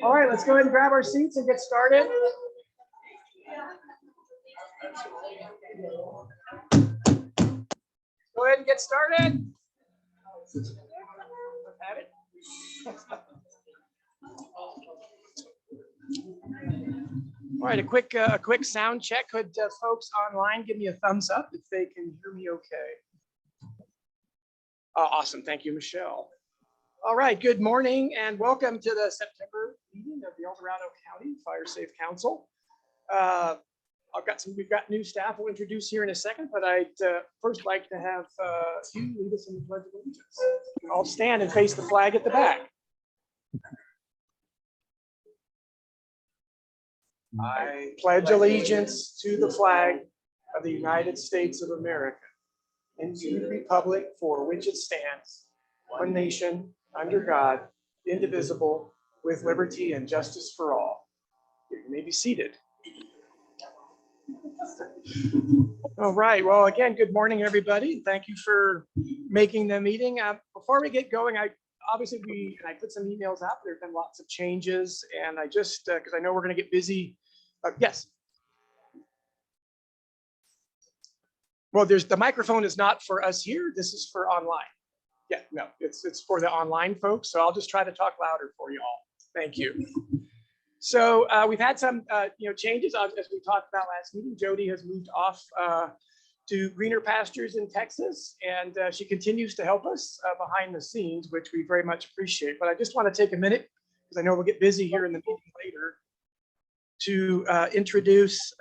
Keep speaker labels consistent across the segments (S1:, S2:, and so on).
S1: All right, let's go ahead and grab our seats and get started. Go ahead and get started. All right, a quick sound check. Could folks online give me a thumbs up if they can hear me okay? Awesome, thank you, Michelle. All right, good morning and welcome to the September meeting of the El Dorado County Fire Safe Council. We've got new staff we'll introduce here in a second, but I'd first like to have you lead us in the Pledge of Allegiance. You can all stand and face the flag at the back. I pledge allegiance to the flag of the United States of America and to the republic for which it stands, one nation, under God, indivisible, with liberty and justice for all. You may be seated. All right, well, again, good morning, everybody. Thank you for making the meeting. Before we get going, I put some emails out. There have been lots of changes, and I just, because I know we're going to get busy. Yes. Well, the microphone is not for us here. This is for online. Yeah, no, it's for the online folks. So I'll just try to talk louder for you all. Thank you. So we've had some changes as we talked about last meeting. Jody has moved off to greener pastures in Texas, and she continues to help us behind the scenes, which we very much appreciate. But I just want to take a minute, because I know we'll get busy here in the meeting later, to introduce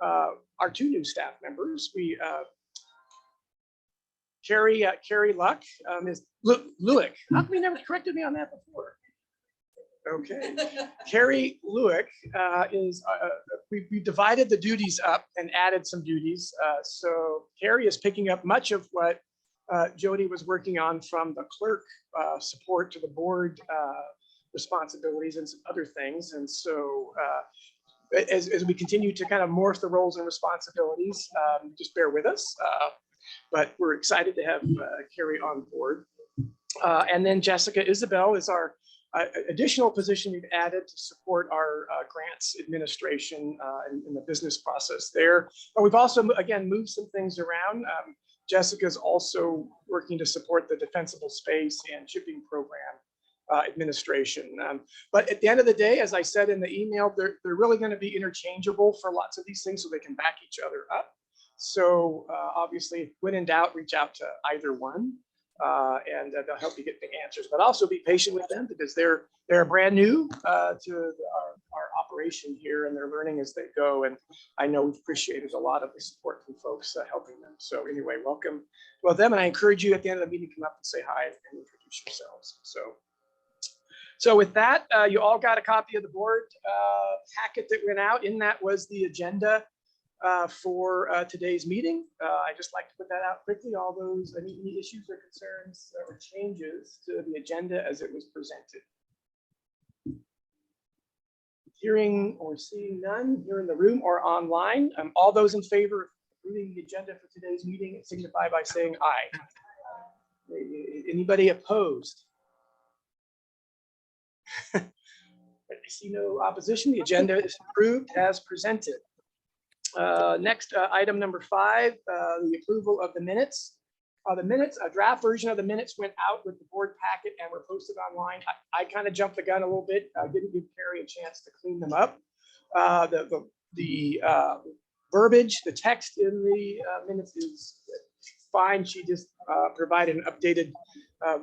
S1: our two new staff members. Carrie Luck is Lewick. How come you never corrected me on that before? Okay, Carrie Lewick we divided the duties up and added some duties. So Carrie is picking up much of what Jody was working on from the clerk support to the board responsibilities and some other things. And so as we continue to kind of morph the roles and responsibilities, just bear with us. But we're excited to have Carrie on board. And then Jessica Isabel is our additional position we've added to support our grants administration in the business process there. But we've also, again, moved some things around. Jessica's also working to support the defensible space and shipping program administration. But at the end of the day, as I said in the email, they're really going to be interchangeable for lots of these things so they can back each other up. So obviously, when in doubt, reach out to either one. And they'll help you get the answers, but also be patient with them because they're brand new to our operation here, and they're learning as they go. And I know we've appreciated a lot of the support from folks helping them. So anyway, welcome to them, and I encourage you at the end of the meeting, come up and say hi and introduce yourselves. So with that, you all got a copy of the board packet that went out. In that was the agenda for today's meeting. I just like to put that out quickly. All those, any issues or concerns or changes to the agenda as it was presented. Hearing or seeing none here in the room or online. All those in favor of approving the agenda for today's meeting signify by saying aye. Anybody opposed? I see no opposition. The agenda is approved as presented. Next, item number 5, the approval of the minutes. A draft version of the minutes went out with the board packet and were posted online. I kind of jumped the gun a little bit. I didn't give Carrie a chance to clean them up. The verbiage, the text in the minutes is fine. She just provided an updated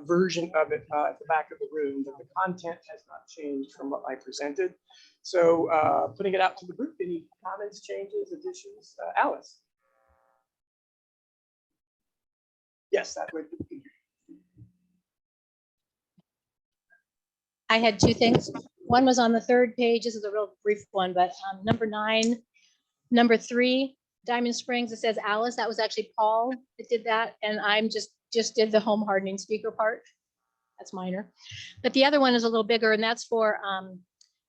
S1: version of it at the back of the room, but the content has not changed from what I presented. So putting it out to the group, any comments, changes, additions? Alice? Yes, that would be.
S2: I had 2 things. One was on the 3rd page. This is a real brief one, but number 9, number 3, Diamond Springs, it says Alice. That was actually Paul that did that. And I'm just did the home hardening speaker part. That's minor. But the other one is a little bigger, and that's for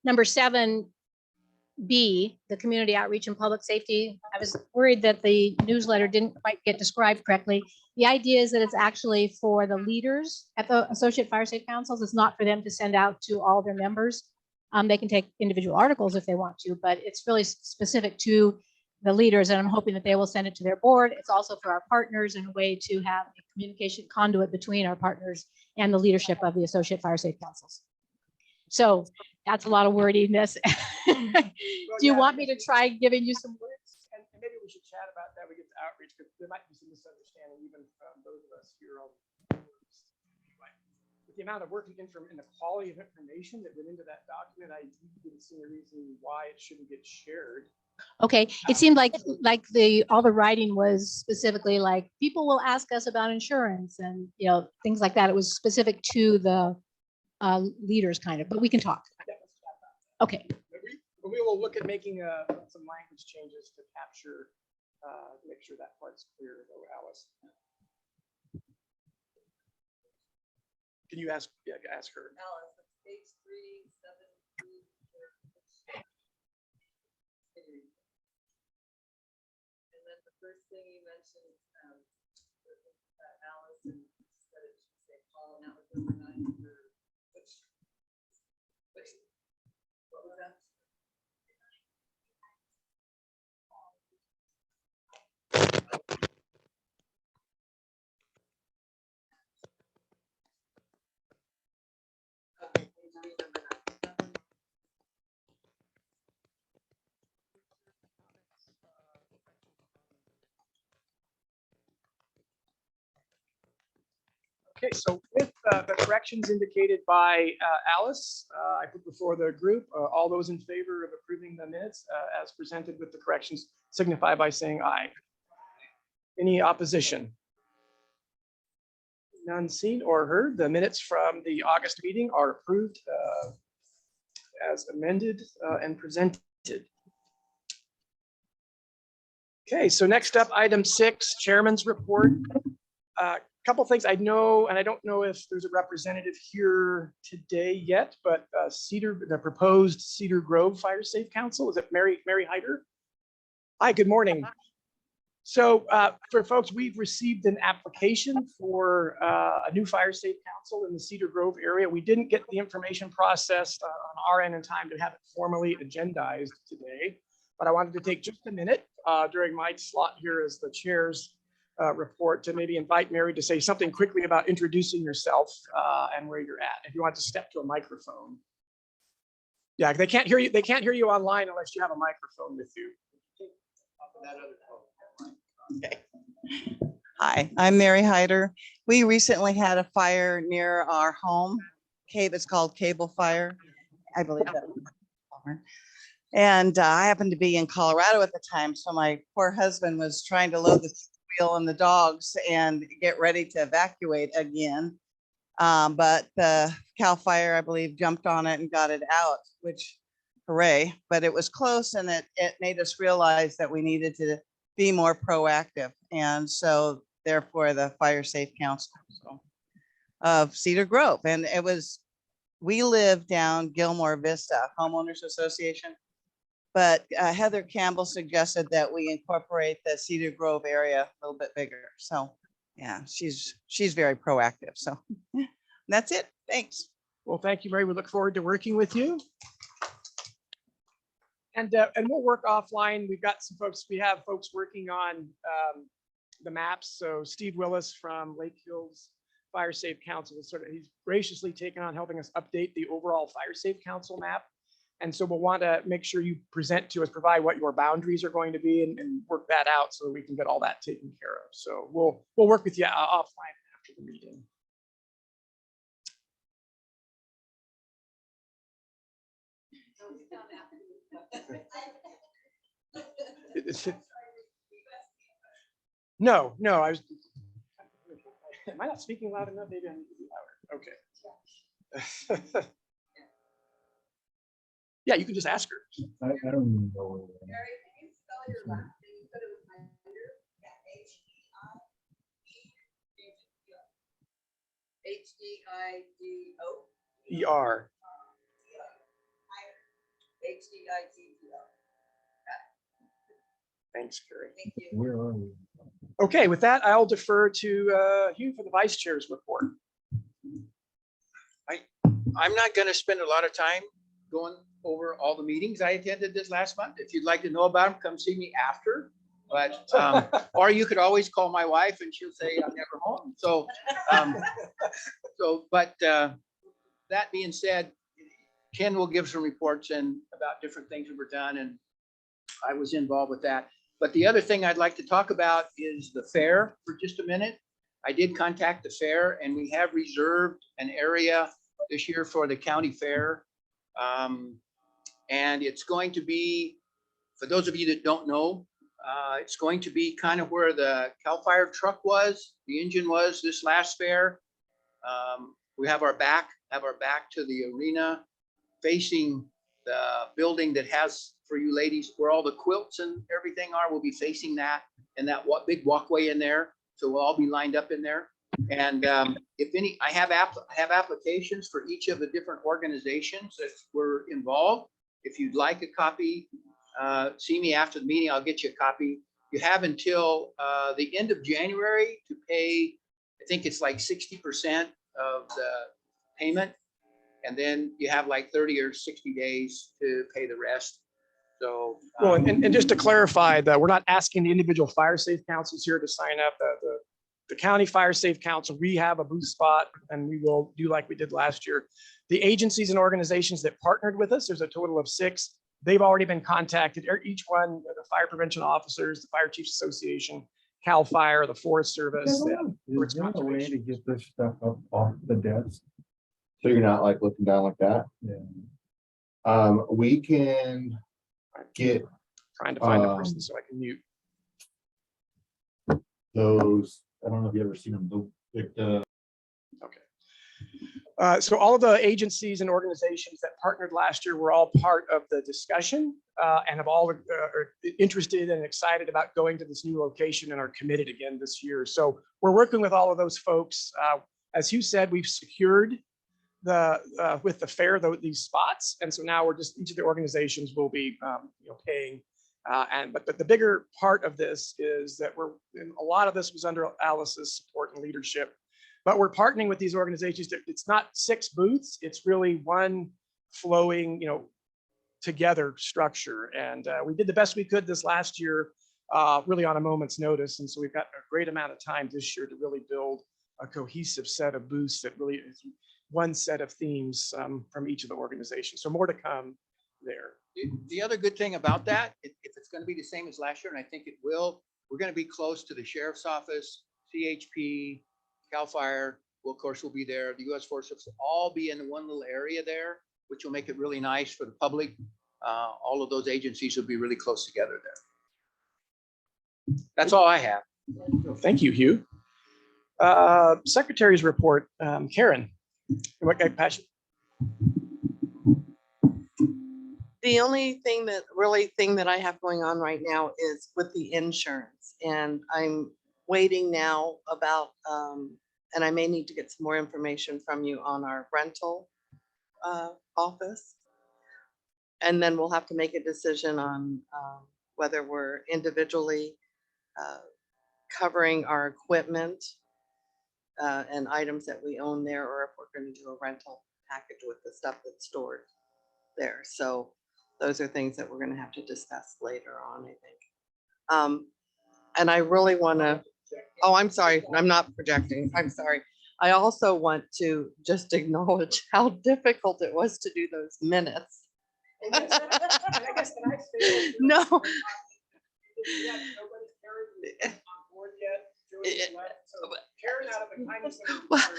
S2: number 7. B, the community outreach and public safety. I was worried that the newsletter didn't quite get described correctly. The idea is that it's actually for the leaders at the Associate Fire Safe Councils. It's not for them to send out to all their members. They can take individual articles if they want to, but it's really specific to the leaders, and I'm hoping that they will send it to their board. It's also for our partners in a way to have a communication conduit between our partners and the leadership of the Associate Fire Safe Councils. So that's a lot of wordiness. Do you want me to try giving you some words?
S1: And maybe we should chat about that. We get to outreach because there might be some misunderstanding even from those of us here on with the amount of work and the quality of information that went into that document. I didn't see a reason why it shouldn't get shared.
S2: Okay, it seemed like all the writing was specifically like people will ask us about insurance and things like that. It was specific to the leaders kind of, but we can talk. Okay.
S1: We will look at making some language changes to capture, make sure that part's clear though, Alice. Can you ask her?
S3: Alice, page 372. And then the first thing you mentioned, Alice, and said it should say Paul, and that was number 9. What was that? Okay, page 3, number 9.
S1: Okay, so with the corrections indicated by Alice, I put before the group, all those in favor of approving the minutes as presented with the corrections signify by saying aye. Any opposition? None seen or heard. The minutes from the August meeting are approved as amended and presented. Okay, so next up, item 6, Chairman's report. Couple things I know, and I don't know if there's a representative here today yet, but the proposed Cedar Grove Fire Safe Council, is it Mary Hyder? Hi, good morning. So for folks, we've received an application for a new fire safe council in the Cedar Grove area. We didn't get the information processed on our end in time to have it formally agendized today, but I wanted to take just a minute during my slot here as the chair's report to maybe invite Mary to say something quickly about introducing yourself and where you're at. If you want to step to a microphone. Yeah, they can't hear you. They can't hear you online unless you have a microphone with you.
S4: Okay. Hi, I'm Mary Hyder. We recently had a fire near our home. It's called Cable Fire. I believe that. And I happened to be in Colorado at the time, so my poor husband was trying to load the wheel and the dogs and get ready to evacuate again. But the Cal Fire, I believe, jumped on it and got it out, which hooray, but it was close, and it made us realize that we needed to be more proactive. And so therefore the Fire Safe Council of Cedar Grove. And we live down Gilmore Vista Homeowners Association, but Heather Campbell suggested that we incorporate the Cedar Grove area a little bit bigger. So yeah, she's very proactive. So that's it. Thanks.
S1: Well, thank you, Mary. We look forward to working with you. And we'll work offline. We have folks working on the maps. So Steve Willis from Lake Hills Fire Safe Council he's graciously taken on helping us update the overall Fire Safe Council map. And so we'll want to make sure you provide what your boundaries are going to be and work that out so we can get all that taken care of. So we'll work with you offline after the meeting. No, I was. Am I not speaking loud enough? Maybe I need to be louder. Okay. Yeah, you can just ask her.
S5: I don't know.
S3: Mary, can you spell your last name? You said it was Hyder. H-E-I-D-O.
S1: ER.
S3: H-E-I-T-T-O.
S1: Thanks, Carrie.
S3: Thank you.
S5: Where are we?
S1: Okay, with that, I'll defer to Hugh for the vice chair's report.
S6: I'm not going to spend a lot of time going over all the meetings I attended this last month. If you'd like to know about them, come see me after. But, or you could always call my wife and she'll say I'm never home. But that being said, Ken will give some reports and about different things that were done, and I was involved with that. But the other thing I'd like to talk about is the fair for just a minute. I did contact the fair, and we have reserved an area this year for the county fair. And it's going to be, for those of you that don't know, it's going to be kind of where the CAL FIRE truck was, the engine was this last fair. We have our back to the arena, facing the building that has, for you ladies, where all the quilts and everything are. We'll be facing that, and that big walkway in there. So we'll all be lined up in there. And if any, I have applications for each of the different organizations that were involved. If you'd like a copy, see me after the meeting, I'll get you a copy. You have until the end of January to pay, I think it's like 60% of the payment. And then you have like 30 or 60 days to pay the rest. So.
S1: Well, and just to clarify that we're not asking the individual fire safe councils here to sign up. The county fire safe council, we have a booth spot, and we will do like we did last year. The agencies and organizations that partnered with us, there's a total of 6. They've already been contacted. Each one, the fire prevention officers, the Fire Chiefs Association, CAL FIRE, the Forest Service.
S5: Is there a way to get this stuff up off the desk?
S7: So you're not like looking down like that?
S5: Yeah.
S7: We can get
S1: Trying to find a person so I can mute.
S7: those, I don't know if you ever seen them,
S1: Okay. So all of the agencies and organizations that partnered last year were all part of the discussion and have all are interested and excited about going to this new location and are committed again this year. So we're working with all of those folks. As Hugh said, we've secured with the fair these spots, and so now we're just, each of the organizations will be paying. But the bigger part of this is that a lot of this was under Alice's support and leadership. But we're partnering with these organizations. It's not 6 booths. It's really one flowing, together structure. And we did the best we could this last year, really on a moment's notice. And so we've got a great amount of time this year to really build a cohesive set of booths that really is one set of themes from each of the organizations. So more to come there.
S6: The other good thing about that, if it's going to be the same as last year, and I think it will, we're going to be close to the sheriff's office, CHP, CAL FIRE, well, of course, will be there. The U.S. Forest Service will all be in one little area there, which will make it really nice for the public. All of those agencies will be really close together there. That's all I have.
S1: Thank you, Hugh. Secretary's report, Karen. What passion?
S8: The only thing that I have going on right now is with the insurance, and I'm waiting now about, and I may need to get some more information from you on our rental office. And then we'll have to make a decision on whether we're individually covering our equipment and items that we own there, or if we're going to do a rental package with the stuff that's stored there. So those are things that we're going to have to discuss later on, I think. And I really want to, oh, I'm sorry, I'm not projecting. I'm sorry. I also want to just acknowledge how difficult it was to do those minutes. No.
S1: Karen, out of the kindness of her heart,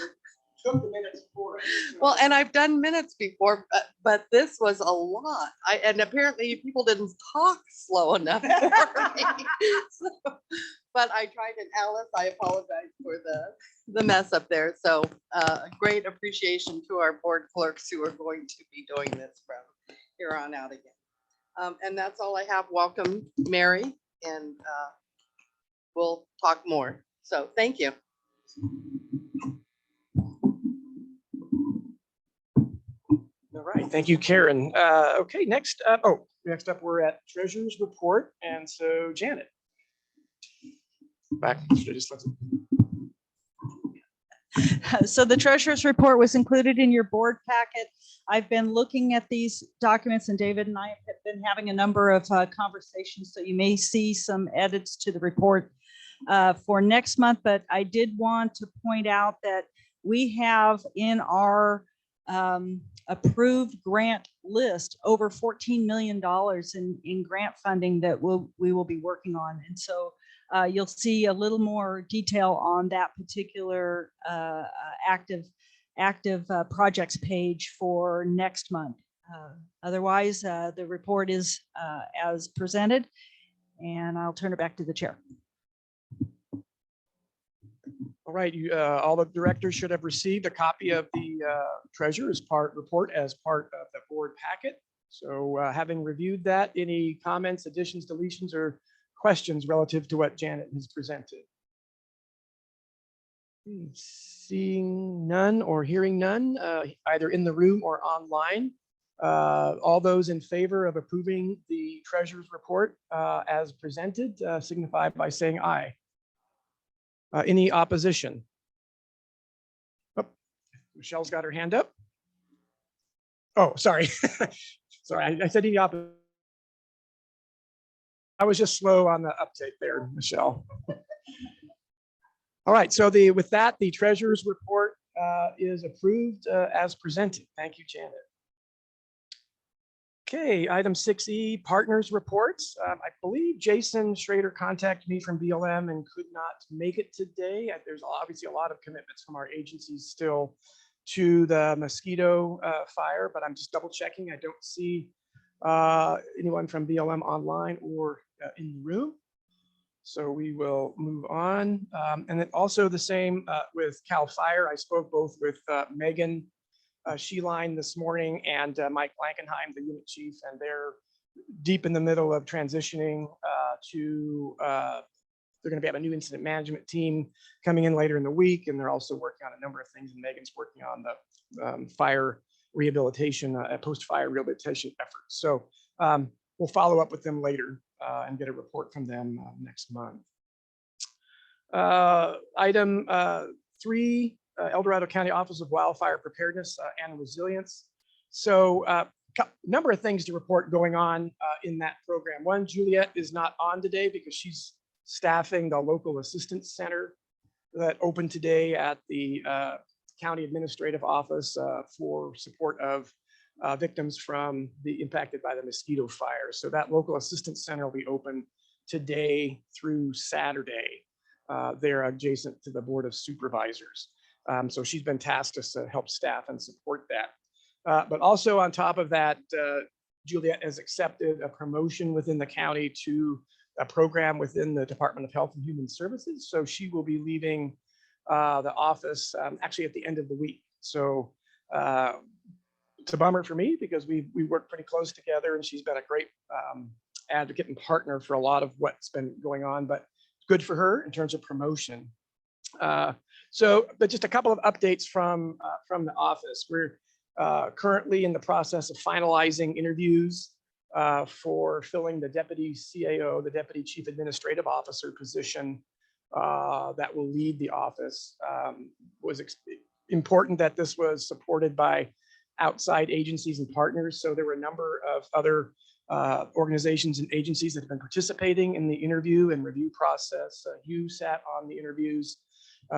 S1: took the minutes for us.
S8: Well, and I've done minutes before, but this was a lot. And apparently people didn't talk slow enough for me. But I tried, and Alice, I apologize for the mess up there. So great appreciation to our board clerks who are going to be doing this from here on out again. And that's all I have. Welcome, Mary, and we'll talk more. So thank you.
S1: All right, thank you, Karen. Okay, next up, next up, we're at Treasurer's Report. And so Janet. Back, just let's.
S9: So the treasurer's report was included in your board packet. I've been looking at these documents and David and I have been having a number of conversations. So you may see some edits to the report for next month, but I did want to point out that we have in our approved grant list over $14 million in grant funding that we will be working on. And so you'll see a little more detail on that particular active projects page for next month. Otherwise, the report is as presented, and I'll turn it back to the chair.
S1: All right, all the directors should have received a copy of the treasurer's report as part of the board packet. So having reviewed that, any comments, additions, deletions, or questions relative to what Janet has presented? Seeing none or hearing none, either in the room or online. All those in favor of approving the treasurer's report as presented signify by saying aye. Any opposition? Oh, Michelle's got her hand up. Oh, sorry. Sorry, I said any opposition. I was just slow on the uptake there, Michelle. All right, so with that, the treasurer's report is approved as presented. Thank you, Janet. Okay, item 6E, partners reports. I believe Jason Schrader contacted me from BLM and could not make it today. There's obviously a lot of commitments from our agencies still to the mosquito fire, but I'm just double checking. I don't see anyone from BLM online or in the room. So we will move on. And then also the same with CAL FIRE. I spoke both with Megan Sheline this morning and Mike Blankenheim, the unit chief, and they're deep in the middle of transitioning to, they're going to have a new incident management team coming in later in the week. And they're also working on a number of things. And Megan's working on the fire rehabilitation, post-fire rehabilitation efforts. So we'll follow up with them later and get a report from them next month. Item 3, El Dorado County Office of Wildfire Preparedness and Resilience. So a number of things to report going on in that program. One, Juliet is not on today because she's staffing the local assistance center that opened today at the county administrative office for support of victims from the impacted by the mosquito fire. So that local assistance center will be open today through Saturday. They're adjacent to the Board of Supervisors. So she's been tasked to help staff and support that. But also on top of that, Juliet has accepted a promotion within the county to a program within the Department of Health and Human Services. So she will be leaving the office actually at the end of the week. So it's a bummer for me because we work pretty close together and she's been a great advocate and partner for a lot of what's been going on, but good for her in terms of promotion. But just a couple of updates from the office. We're currently in the process of finalizing interviews for filling the deputy CAO, the deputy chief administrative officer position that will lead the office. Was important that this was supported by outside agencies and partners. So there were a number of other organizations and agencies that have been participating in the interview and review process. You sat on the interviews,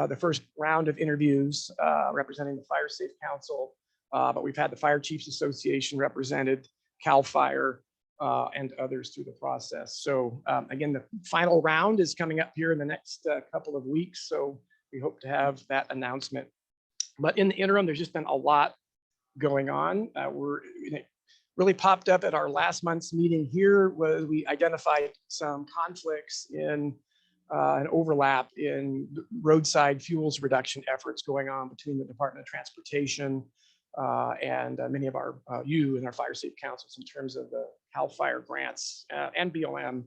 S1: the first round of interviews representing the Fire Safe Council, but we've had the Fire Chiefs Association represented, CAL FIRE, and others through the process. So again, the final round is coming up here in the next couple of weeks. So we hope to have that announcement. But in the interim, there's just been a lot going on. It really popped up at our last month's meeting here was we identified some conflicts in an overlap in roadside fuels reduction efforts going on between the Department of Transportation and many of our you and our fire safe councils in terms of the CAL FIRE grants and BLM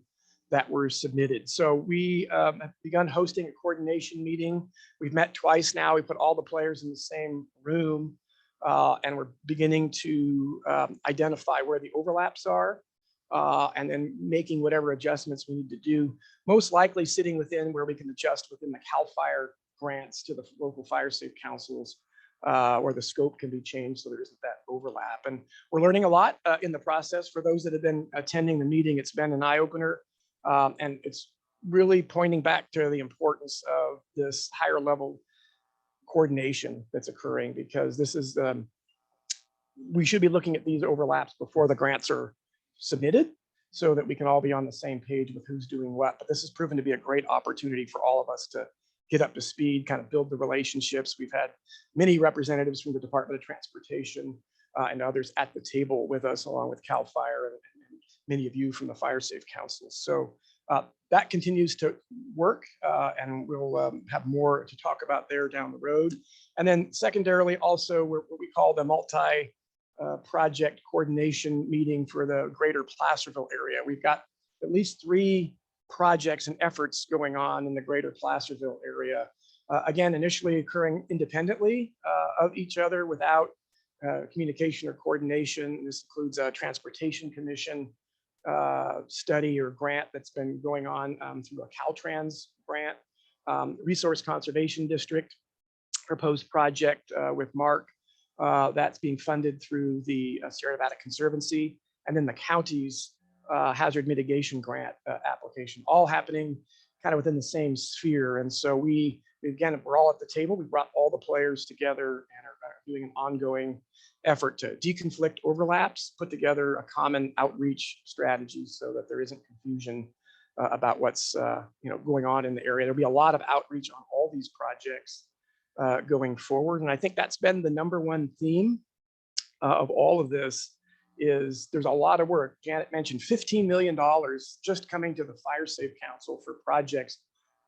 S1: that were submitted. So we have begun hosting a coordination meeting. We've met twice now. We put all the players in the same room And we're beginning to identify where the overlaps are, and then making whatever adjustments we need to do, most likely sitting within where we can adjust within the CAL FIRE grants to the local fire safe councils, where the scope can be changed so there isn't that overlap. And we're learning a lot in the process. For those that have been attending the meeting, it's been an eye opener. And it's really pointing back to the importance of this higher level coordination that's occurring, because this is, we should be looking at these overlaps before the grants are submitted so that we can all be on the same page with who's doing what. But this has proven to be a great opportunity for all of us to get up to speed, kind of build the relationships. We've had many representatives from the Department of Transportation and others at the table with us, along with CAL FIRE and many of you from the Fire Safe Council. So that continues to work, and we'll have more to talk about there down the road. And then secondarily, also what we call the multi-project coordination meeting for the greater Placerville area. We've got at least 3 projects and efforts going on in the greater Placerville area. Again, initially occurring independently of each other without communication or coordination. This includes a transportation commission study or grant that's been going on through a Caltrans grant, Resource Conservation District proposed project with Mark that's being funded through the Sierra Nevada Conservancy, and then the county's hazard mitigation grant application, all happening kind of within the same sphere. And so we, again, we're all at the table. We brought all the players together and are doing an ongoing effort to deconflict overlaps, put together a common outreach strategy so that there isn't confusion about what's going on in the area. There'll be a lot of outreach on all these projects going forward. And I think that's been the #1 theme of all of this. Is there's a lot of work. Janet mentioned $15 million just coming to the Fire Safe Council for projects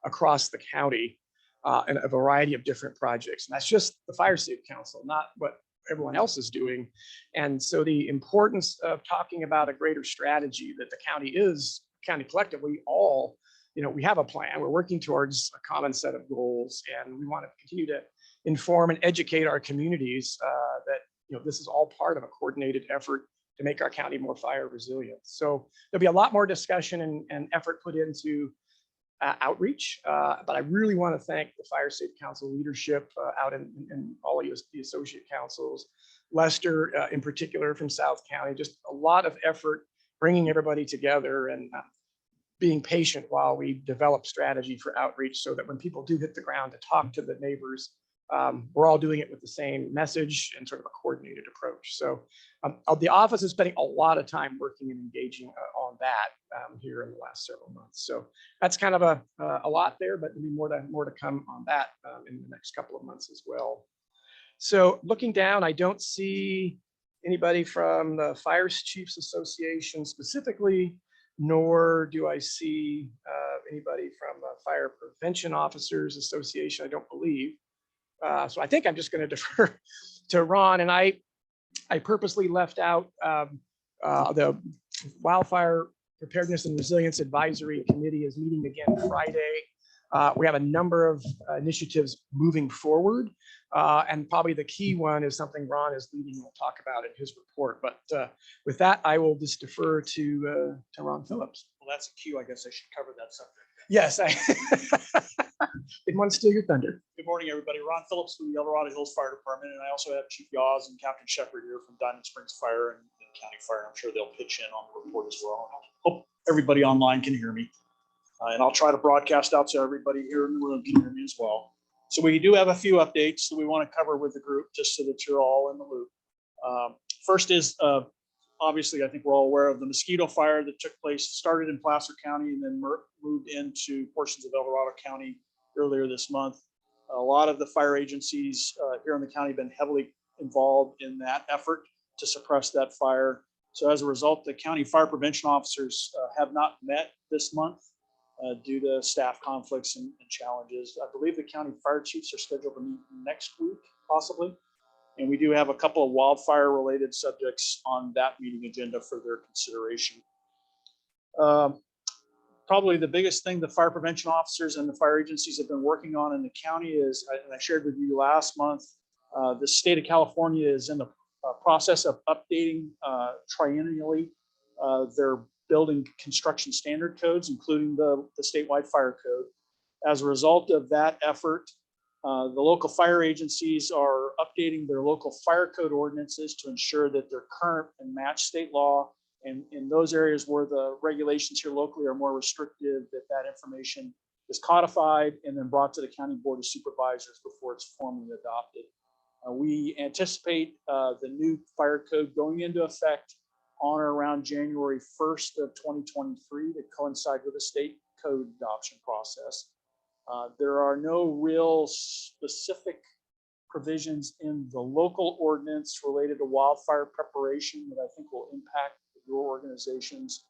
S1: across the county, and a variety of different projects. And that's just the Fire Safe Council, not what everyone else is doing. And so the importance of talking about a greater strategy that the county collectively all, we have a plan. We're working towards a common set of goals, and we want to continue to inform and educate our communities that this is all part of a coordinated effort to make our county more fire resilient. So there'll be a lot more discussion and effort put into outreach, but I really want to thank the Fire Safe Council leadership out in all of the associate councils, Lester in particular from South County, just a lot of effort bringing everybody together and being patient while we develop strategy for outreach so that when people do hit the ground to talk to the neighbors, we're all doing it with the same message and sort of a coordinated approach. So the office is spending a lot of time working and engaging on that here in the last several months. So that's kind of a lot there, but there'll be more to come on that in the next couple of months as well. So looking down, I don't see anybody from the Fire Chiefs Association specifically, nor do I see anybody from the Fire Prevention Officers Association, I don't believe. So I think I'm just going to defer to Ron, and I purposely left out the Wildfire Preparedness and Resilience Advisory Committee is meeting again Friday. We have a number of initiatives moving forward, and probably the key one is something Ron is leading. We'll talk about in his report. But with that, I will just defer to Ron Phillips.
S10: Well, that's a cue. I guess I should cover that subject.
S1: Yes, I didn't want to steal your thunder.
S10: Good morning, everybody. Ron Phillips from the El Dorado Hills Fire Department, and I also have Chief Yaws and Captain Shepard here from Diamond Springs Fire and County Fire. I'm sure they'll pitch in on the report as well. I hope everybody online can hear me, and I'll try to broadcast out so everybody here in the room can hear me as well. So we do have a few updates that we want to cover with the group, just so that you're all in the loop. First is obviously, I think we're all aware of the mosquito fire that took place, started in Placer County and then moved into portions of El Dorado County earlier this month. A lot of the fire agencies here in the county have been heavily involved in that effort to suppress that fire. So as a result, the county fire prevention officers have not met this month due to staff conflicts and challenges. I believe the county fire chiefs are scheduled to meet next week, possibly. And we do have a couple of wildfire related subjects on that meeting agenda for their consideration. Probably the biggest thing the fire prevention officers and the fire agencies have been working on in the county is, and I shared with you last month, The state of California is in the process of updating triennially their building construction standard codes, including the statewide fire code. As a result of that effort, the local fire agencies are updating their local fire code ordinances to ensure that they're current and match state law. And in those areas where the regulations here locally are more restrictive, that information is codified and then brought to the County Board of Supervisors before it's formally adopted. We anticipate the new fire code going into effect on or around January 1st of 2023 to coincide with the state code adoption process. There are no real specific provisions in the local ordinance related to wildfire preparation that I think will impact your organizations.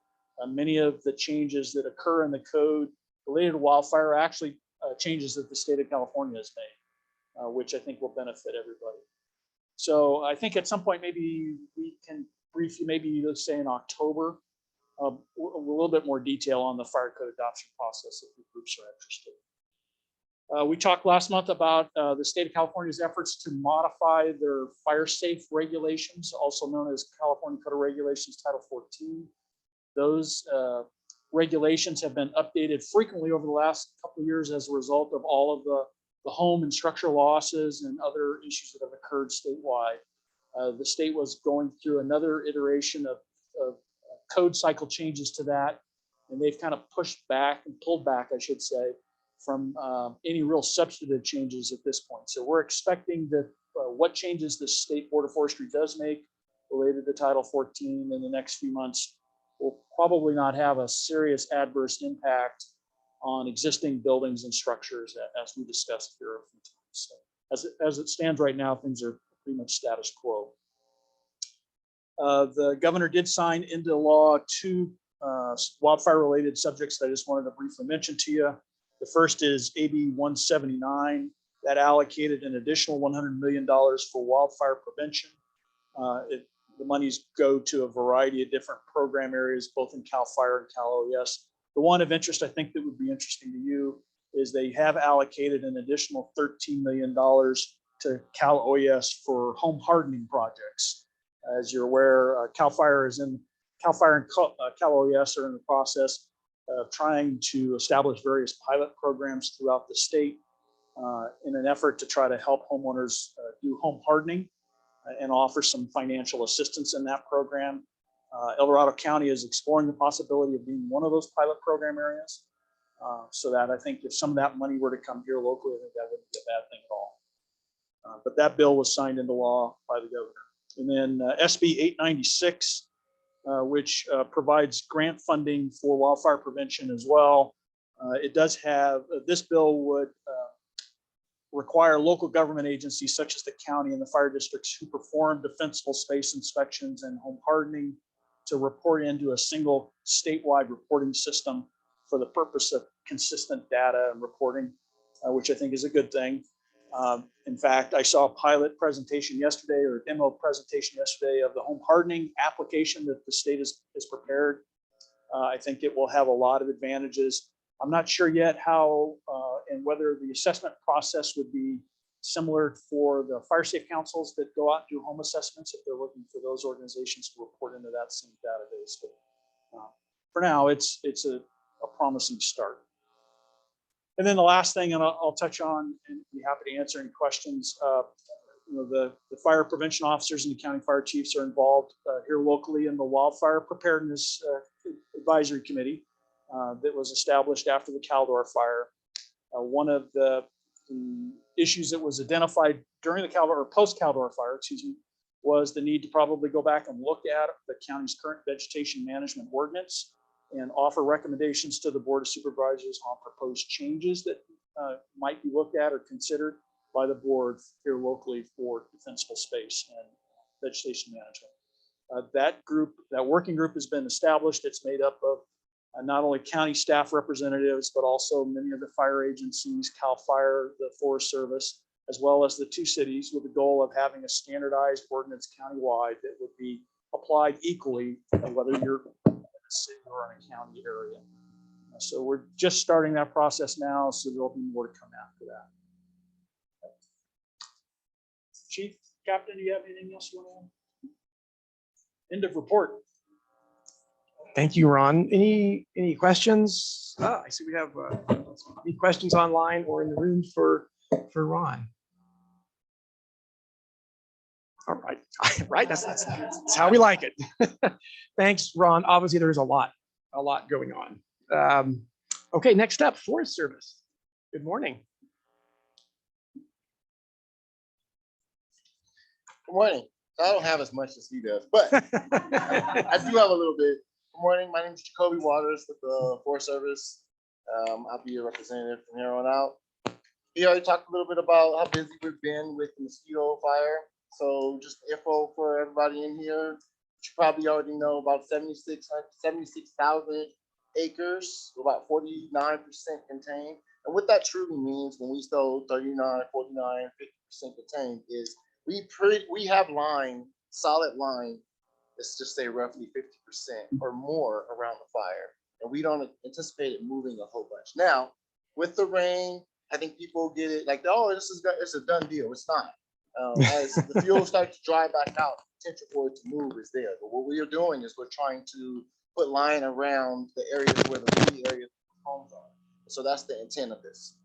S10: Many of the changes that occur in the code related to wildfire are actually changes that the state of California has made, which I think will benefit everybody. So I think at some point, maybe we can brief you, maybe let's say in October, a little bit more detail on the fire code adoption process if the groups are interested. We talked last month about the state of California's efforts to modify their fire safe regulations, also known as California Code of Regulations Title 14. Those regulations have been updated frequently over the last couple of years as a result of all of the home and structural losses and other issues that have occurred statewide. The state was going through another iteration of code cycle changes to that, and they've kind of pushed back and pulled back, I should say, from any real substantive changes at this point. So we're expecting that what changes the State Board of Forestry does make related to Title 14 in the next few months will probably not have a serious adverse impact on existing buildings and structures as we discussed here a few times. So as it stands right now, things are pretty much status quo. The governor did sign into law two wildfire related subjects that I just wanted to briefly mention to you. The first is AB 179 that allocated an additional $100 million for wildfire prevention. The monies go to a variety of different program areas, both in CAL FIRE and Cal OES. The one of interest I think that would be interesting to you is they have allocated an additional $13 million to Cal OES for home hardening projects. As you're aware, CAL FIRE and Cal OES are in the process of trying to establish various pilot programs throughout the state in an effort to try to help homeowners do home hardening and offer some financial assistance in that program. El Dorado County is exploring the possibility of being one of those pilot program areas. So that I think if some of that money were to come here locally, I think that wouldn't be a bad thing at all. But that bill was signed into law by the governor. And then SB 896, which provides grant funding for wildfire prevention as well. It does have, this bill would require local government agencies such as the county and the fire districts who perform defensible space inspections and home hardening to report into a single statewide reporting system for the purpose of consistent data and reporting, which I think is a good thing. In fact, I saw a pilot presentation yesterday or a demo presentation yesterday of the home hardening application that the state has prepared. I think it will have a lot of advantages. I'm not sure yet how and whether the assessment process would be similar for the fire safe councils that go out and do home assessments if they're looking for those organizations to report into that same database. But for now, it's a promising start. And then the last thing, and I'll touch on and be happy to answer any questions. The fire prevention officers and the county fire chiefs are involved here locally in the wildfire preparedness advisory committee that was established after the Caldor fire. One of the issues that was identified during the Caldor or post Caldor fire, was the need to probably go back and look at the county's current vegetation management ordinance and offer recommendations to the Board of Supervisors on proposed changes that might be looked at or considered by the board here locally for defensible space and vegetation management. That working group has been established. It's made up of not only county staff representatives, but also many of the fire agencies, CAL FIRE, the Forest Service, as well as the two cities, with the goal of having a standardized ordinance countywide that would be applied equally, whether you're in a city or in a county area. So we're just starting that process now, so there'll be more to come after that. Chief, Captain, do you have anything else you want to add? End of report.
S1: Thank you, Ron. Any questions? I see we have any questions online or in the room for Ron. All right, right. That's how we like it. Thanks, Ron. Obviously, there's a lot going on. Okay, next up, Forest Service. Good morning.
S11: Good morning. So I don't have as much as he does, but I do have a little bit. Good morning. My name is Jacoby Waters with the Forest Service. I'll be your representative from here on out. He already talked a little bit about how busy we've been with the mosquito fire. So just info for everybody in here. You probably already know about 76,000 acres, about 49% contained. And what that truly means when we sold 39, 49, 50% contained is we have solid line, let's just say roughly 50% or more around the fire. And we don't anticipate it moving a whole bunch. Now, with the rain, I think people get it like, oh, it's a done deal. It's not. As the fuel starts to dry back out, the potential for it to move is there. But what we are doing is we're trying to put line around the areas where the key areas of homes are. So that's the intent of this.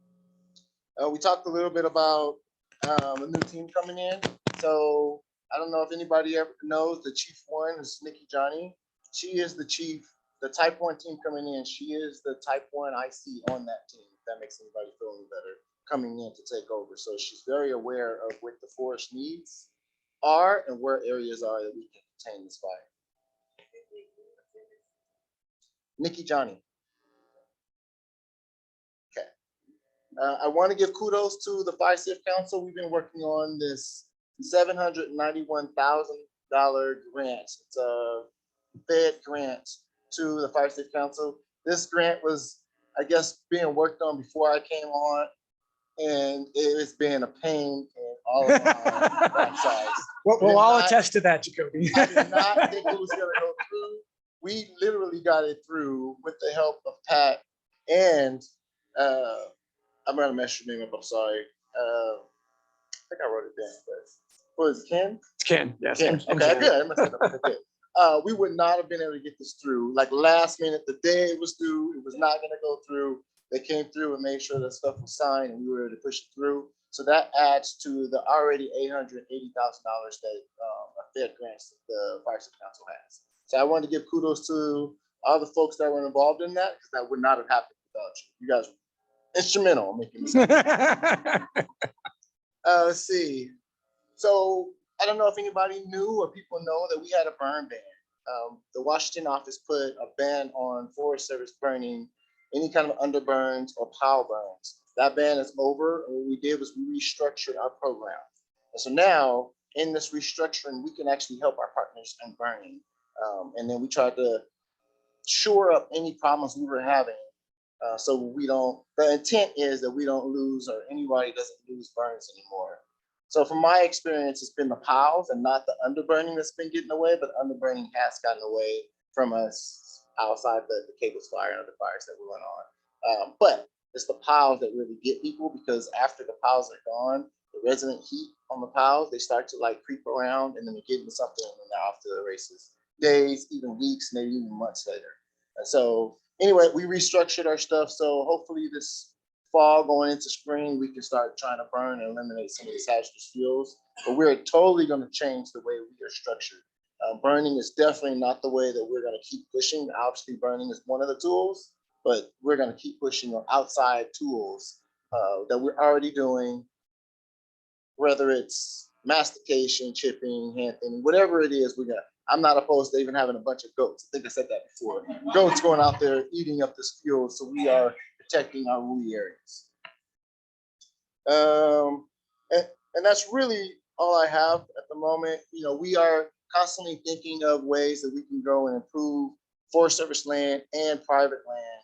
S11: We talked a little bit about a new team coming in. So I don't know if anybody ever knows the Chief 1 is Nikki Johnny. She is the chief, the Type 1 team coming in. She is the Type 1 IC on that team, if that makes anybody feel any better, coming in to take over. So she's very aware of what the forest needs are and where areas are that we can contain this fire. Nikki Johnny. Okay. I want to give kudos to the Fire Safe Council. We've been working on this $791,000 grant. It's a Fed grant to the Fire Safe Council. This grant was, I guess, being worked on before I came on, and it's been a pain in all of my backsides.
S1: We'll all attest to that, Jacoby.
S11: I did not think it was going to go through. We literally got it through with the help of Pat and I'm going to mess your name up. I'm sorry. I think I wrote it down, but what is it, Ken?
S1: It's Ken, yes.
S11: Ken. Okay, good. I messed it up. Okay. We would not have been able to get this through. Like last minute, the day it was due, it was not going to go through. They came through and made sure that stuff was signed, and we were able to push it through. So that adds to the already $880,000 that a Fed grants that the Fire Safe Council has. So I wanted to give kudos to all the folks that were involved in that, because that would not have happened without you. You guys were instrumental in making this happen. Let's see. So I don't know if anybody knew or people know that we had a burn ban. The Washington office put a ban on Forest Service burning any kind of underburns or pile burns. That ban is over, and what we did was we restructured our program. And so now in this restructuring, we can actually help our partners in burning. And then we tried to shore up any problems we were having. So we don't, the intent is that we don't lose, or anybody doesn't lose burns anymore. So from my experience, it's been the piles and not the underburning that's been getting away, but underburning has gotten away from us outside the Cables fire and other fires that we went on. But it's the piles that really get people, because after the piles are gone, the resident heat on the piles, they start to like creep around, and then they get into something and they're off to the races. Days, even weeks, maybe even months later. And so anyway, we restructured our stuff. So hopefully this fall going into spring, we can start trying to burn and eliminate some of these hazardous fuels. But we're totally going to change the way we are structured. Burning is definitely not the way that we're going to keep pushing. Obviously, burning is one of the tools, but we're going to keep pushing on outside tools that we're already doing, whether it's mastication, chipping, hand thinning, whatever it is, we're going to. I'm not opposed to even having a bunch of goats. I think I said that before. Goats going out there eating up this fuel, so we are protecting our woody areas. And that's really all I have at the moment. You know, we are constantly thinking of ways that we can go and improve Forest Service land and private land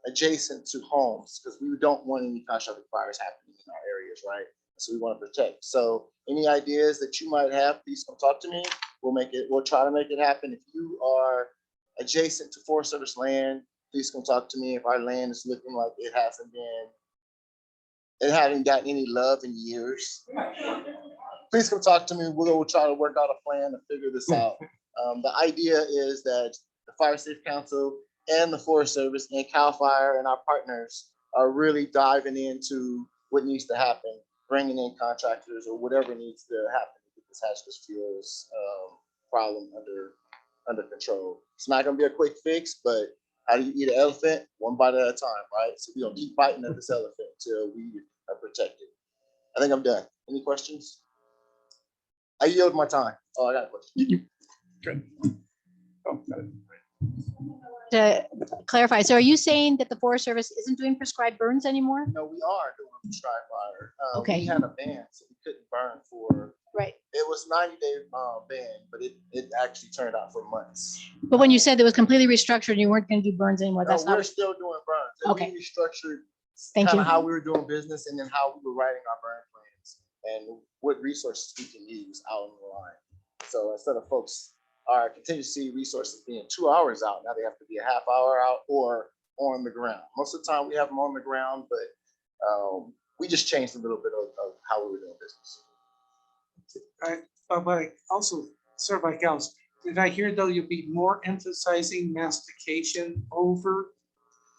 S11: adjacent to homes, because we don't want any catastrophic fires happening in our areas, right? So we want to protect. So any ideas that you might have, please come talk to me. We'll try to make it happen. If you are adjacent to Forest Service land, please come talk to me. If our land is looking like it hasn't been It hadn't gotten any love in years. Please come talk to me. We'll try to work out a plan to figure this out. The idea is that the Fire Safe Council and the Forest Service and CAL FIRE and our partners are really diving into what needs to happen, bringing in contractors or whatever needs to happen to get this hazardous fuels problem under control. It's not gonna be a quick fix, but how do you eat an elephant? One bite at a time, right? So we're gonna keep biting at this elephant until we are protected. I think I'm done. Any questions? I yield my time. Oh, I got a question.
S1: Good. Oh, got it.
S2: To clarify, so are you saying that the Forest Service isn't doing prescribed burns anymore?
S11: No, we are doing prescribed fire.
S2: Okay.
S11: We had a ban, so we couldn't burn for,
S2: Right.
S11: it was 90-day ban, but it actually turned out for months.
S2: But when you said it was completely restructured and you weren't going to do burns anymore,
S11: No,
S2: that's not,
S11: we're still doing burns. And
S2: Okay.
S11: We restructured
S2: Thank
S11: kind
S2: you.
S11: of how we were doing business and then how we were writing our burn plans and what resources we can use out on the line. So instead of folks, our contingency resources being 2 hours out, now they have to be a half hour out or on the ground. Most of the time we have them on the ground, but we just changed a little bit of how we were doing business.
S12: But also, Sir Vikals, did I hear though you'll be more emphasizing mastication over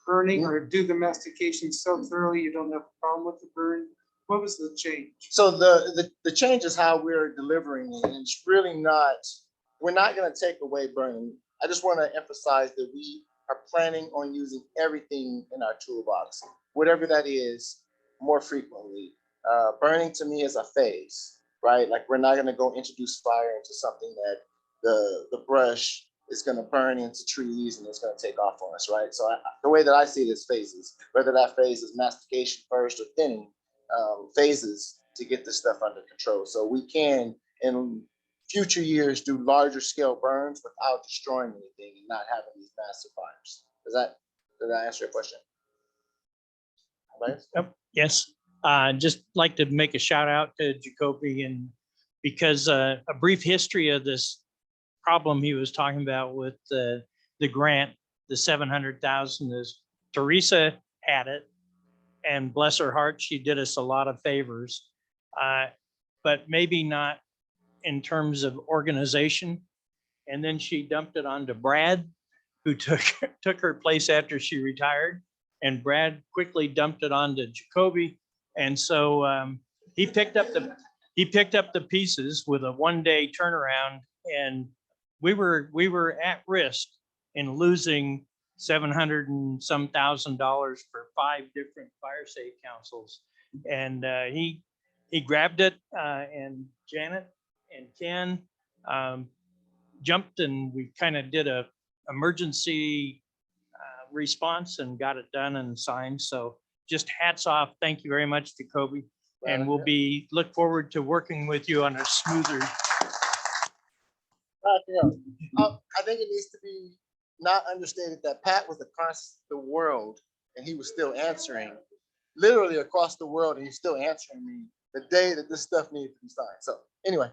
S12: burning, or do the mastication so thoroughly you don't have a problem with the burn? What was the change?
S11: So the change is how we're delivering it, and it's really not, we're not gonna take away burning. I just wanna emphasize that we are planning on using everything in our toolbox, whatever that is, more frequently. Burning to me is a phase, right? Like we're not gonna go introduce fire into something that the brush is gonna burn into trees and it's gonna take off on us, right? So the way that I see it is phases, whether that phase is mastication first or thinning, phases to get this stuff under control. So we can, in future years, do larger scale burns without destroying anything and not having these massive fires. Did that answer your question? Lance?
S13: Yes, just like to make a shout out to Jacoby, and because a brief history of this problem he was talking about with the grant, the 700,000, is Teresa had it, and bless her heart, she did us a lot of favors, but maybe not in terms of organization. And then she dumped it onto Brad, who took her place after she retired. And Brad quickly dumped it onto Jacoby. And so he picked up the pieces with a one-day turnaround, and we were at risk in losing $700 and some thousand for 5 different fire safe councils. And he grabbed it, and Janet and Ken jumped, and we kind of did a emergency response and got it done and signed. So just hats off. Thank you very much, Jacoby. And we'll look forward to working with you on a smoother.
S11: I think it needs to be not understated that Pat was across the world and he was still answering, literally across the world, and he's still answering me the day that this stuff needed to be signed. So anyway.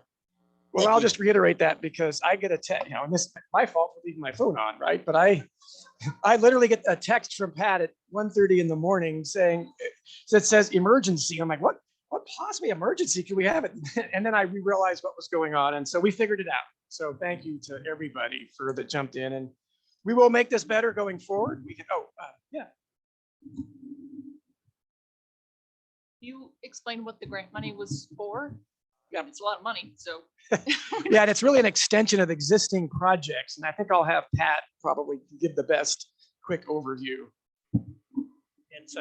S1: Well, I'll just reiterate that because I get a text, and this is my fault for leaving my phone on, right? But I literally get a text from Pat at 1:30 in the morning saying, that says emergency. I'm like, what possibly emergency can we have it? And then I realized what was going on. And so we figured it out. So thank you to everybody that jumped in, and we will make this better going forward. We can, yeah.
S3: You explained what the grant money was for?
S1: Yeah.
S3: It's a lot of money, so.
S1: Yeah, and it's really an extension of existing projects. And I think I'll have Pat probably give the best quick overview.
S13: It's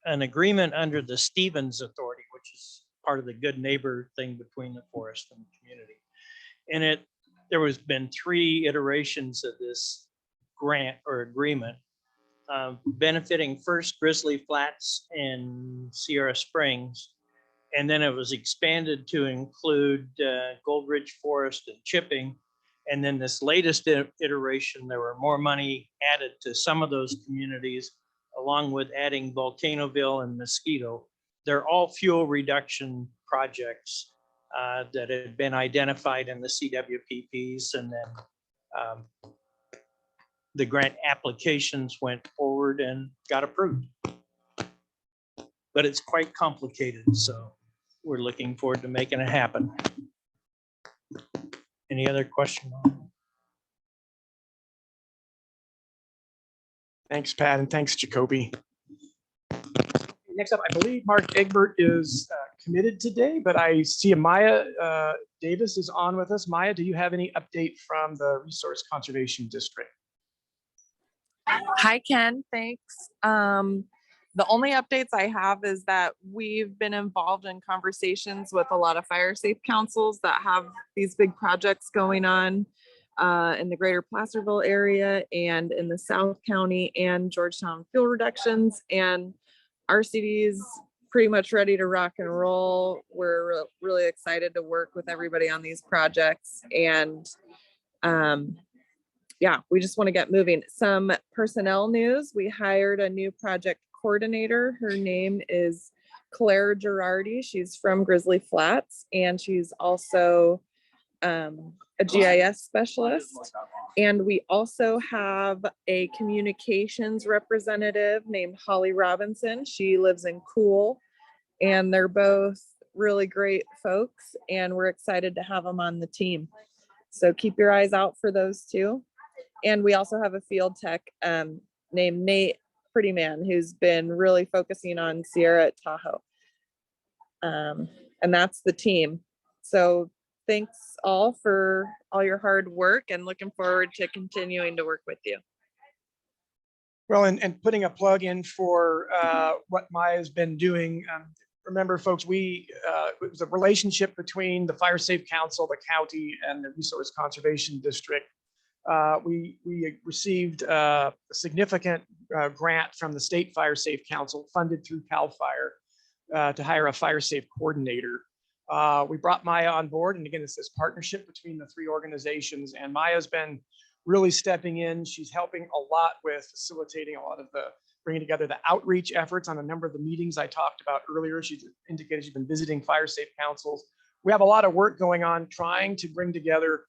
S13: an agreement under the Stevens Authority, which is part of the good neighbor thing between the forest and the community. And there has been 3 iterations of this grant or agreement, benefiting first Grizzly Flats and Sierra Springs. And then it was expanded to include Gold Ridge Forest and Chipping. And then this latest iteration, there were more money added to some of those communities, along with adding Volcanoville and Mosquito. They're all fuel reduction projects that had been identified in the CWPPs, and then the grant applications went forward and got approved. but it's quite complicated. So we're looking forward to making it happen. Any other question?
S1: Thanks, Pat, and thanks, Jacoby. Next up, I believe Mark Egbert is committed today, but I see Maya Davis is on with us. Maya, do you have any update from the Resource Conservation District?
S14: Hi, Ken. Thanks. The only updates I have is that we've been involved in conversations with a lot of fire safe councils that have these big projects going on in the greater Placerville area and in the South County and Georgetown fuel reductions. And RCD is pretty much ready to rock and roll. We're really excited to work with everybody on these projects. And yeah, we just want to get moving. Some personnel news. We hired a new project coordinator. Her name is Claire Girardi. She's from Grizzly Flats, and she's also a GIS specialist. And we also have a communications representative named Holly Robinson. She lives in Cool, and they're both really great folks, and we're excited to have them on the team. So keep your eyes out for those two. And we also have a field tech named Nate Prettyman, who's been really focusing on Sierra at Tahoe. And that's the team. So thanks all for all your hard work, and looking forward to continuing to work with you.
S1: Well, and putting a plug in for what Maya's been doing. Remember, folks, it was a relationship between the Fire Safe Council, the county, and the Resource Conservation District. We received a significant grant from the State Fire Safe Council, funded through CAL FIRE, to hire a fire safe coordinator. We brought Maya on board, and again, it's this partnership between the three organizations, and Maya's been really stepping in. She's helping a lot with facilitating a lot of the bringing together the outreach efforts on a number of the meetings I talked about earlier. She's indicated she's been visiting fire safe councils. We have a lot of work going on trying to bring together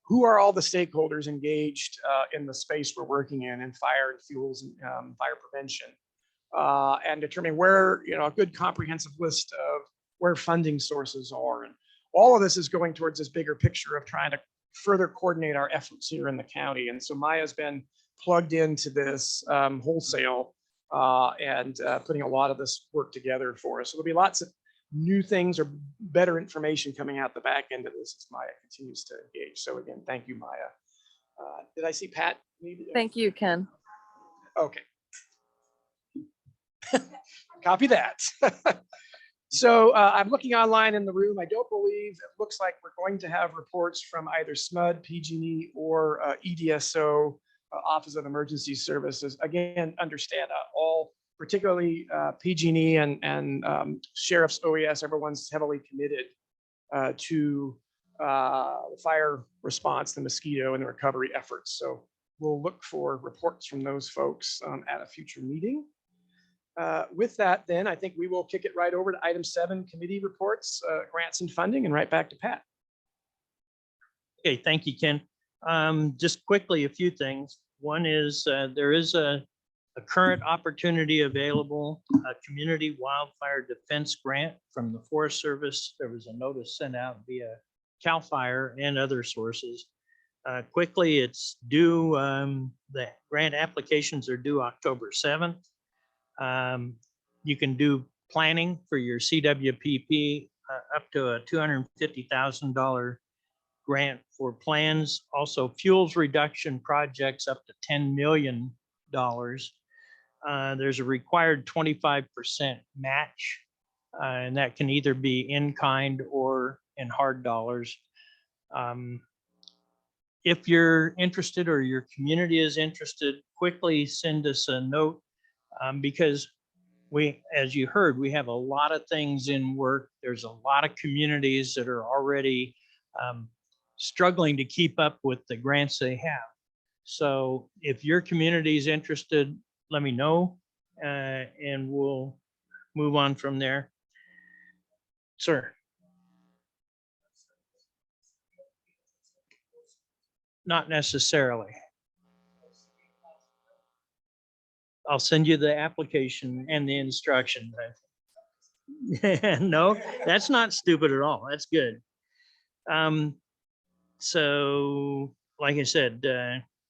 S1: who are all the stakeholders engaged in the space we're working in fire and fuels and fire prevention, and determining where, a good comprehensive list of where funding sources are. And all of this is going towards this bigger picture of trying to further coordinate our efforts here in the county. And so Maya's been plugged into this wholesale and putting a lot of this work together for us. So there'll be lots of new things or better information coming out the back end of this as Maya continues to engage. So again, thank you, Maya. Did I see Pat?
S14: Thank you, Ken.
S1: Okay. Copy that. So I'm looking online in the room. I don't believe it looks like we're going to have reports from either SMUD, PG&E, or EDSO, Office of Emergency Services. Again, understand all, particularly PG&E and Sheriff's OES, everyone's heavily committed to the fire response, the mosquito, and the recovery efforts. So we'll look for reports from those folks at a future meeting. With that, then, I think we will kick it right over to item 7, committee reports, grants and funding, and right back to Pat.
S13: Okay, thank you, Ken. Just quickly, a few things. One is there is a current opportunity available, a community wildfire defense grant from the Forest Service. There was a notice sent out via CAL FIRE and other sources. Quickly, it's due, the grant applications are due October 7th. You can do planning for your CWPP up to a $250,000 grant for plans. Also, fuels reduction projects up to $10 million. There's a required 25% match, and that can either be in kind or in hard dollars. If you're interested or your community is interested, quickly send us a note. Because as you heard, we have a lot of things in work. There's a lot of communities that are already struggling to keep up with the grants they have. So if your community is interested, let me know, and we'll move on from there. Sir. Not necessarily. I'll send you the application and the instructions. No, that's not stupid at all. That's good. So like I said,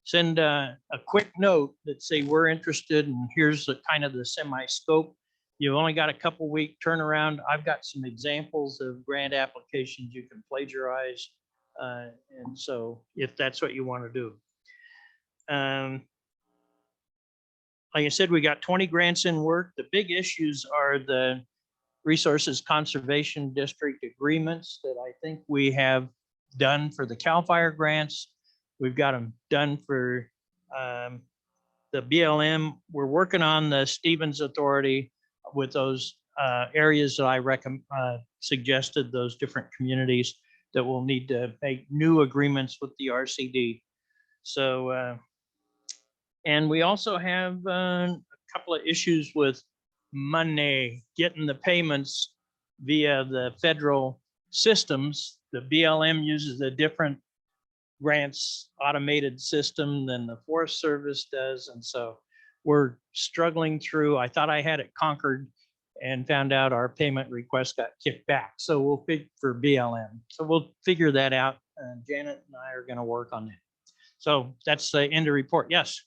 S13: send a quick note that say we're interested and here's the kind of the semi-scope. You've only got a couple week turnaround. I've got some examples of grant applications you can plagiarize. And so if that's what you want to do. Like I said, we got 20 grants in work. The big issues are the Resources Conservation District agreements that I think we have done for the CAL FIRE grants. We've got them done for the BLM. We're working on the Stevens Authority with those areas that I suggested, those different communities that will need to make new agreements with the RCD. So, and we also have a couple of issues with money, getting the payments via the federal systems. The BLM uses a different grants automated system than the Forest Service does. And so we're struggling through. I thought I had it conquered and found out our payment request got kicked back. So we'll pick for BLM. So we'll figure that out. And Janet and I are going to work on it. So that's the end of report. Yes.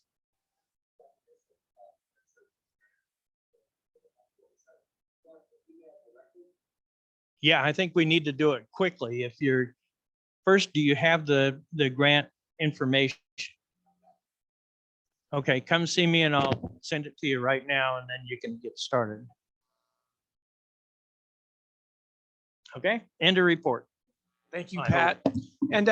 S13: Yeah, I think we need to do it quickly. If you're first, do you have the grant information? Okay, come see me and I'll send it to you right now and then you can get started. Okay, end of report.
S1: Thank you,
S13: I
S1: Pat. And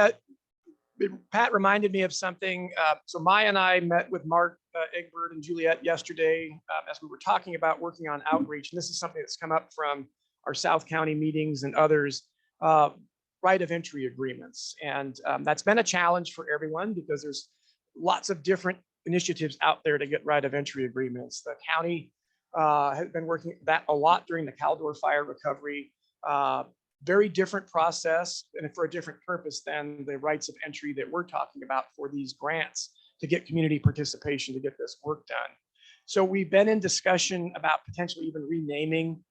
S1: Pat reminded me of something. So Maya and I met with Mark Egbert and Juliet yesterday as we were talking about working on outreach. And this is something that's come up from our South County meetings and others, right of entry agreements. And that's been a challenge for everyone because there's lots of different initiatives out there to get right of entry agreements. The county has been working that a lot during the Caldor fire recovery. Very different process and for a different purpose than the rights of entry that we're talking about for these grants to get community participation to get this work done. So we've been in discussion about potentially even renaming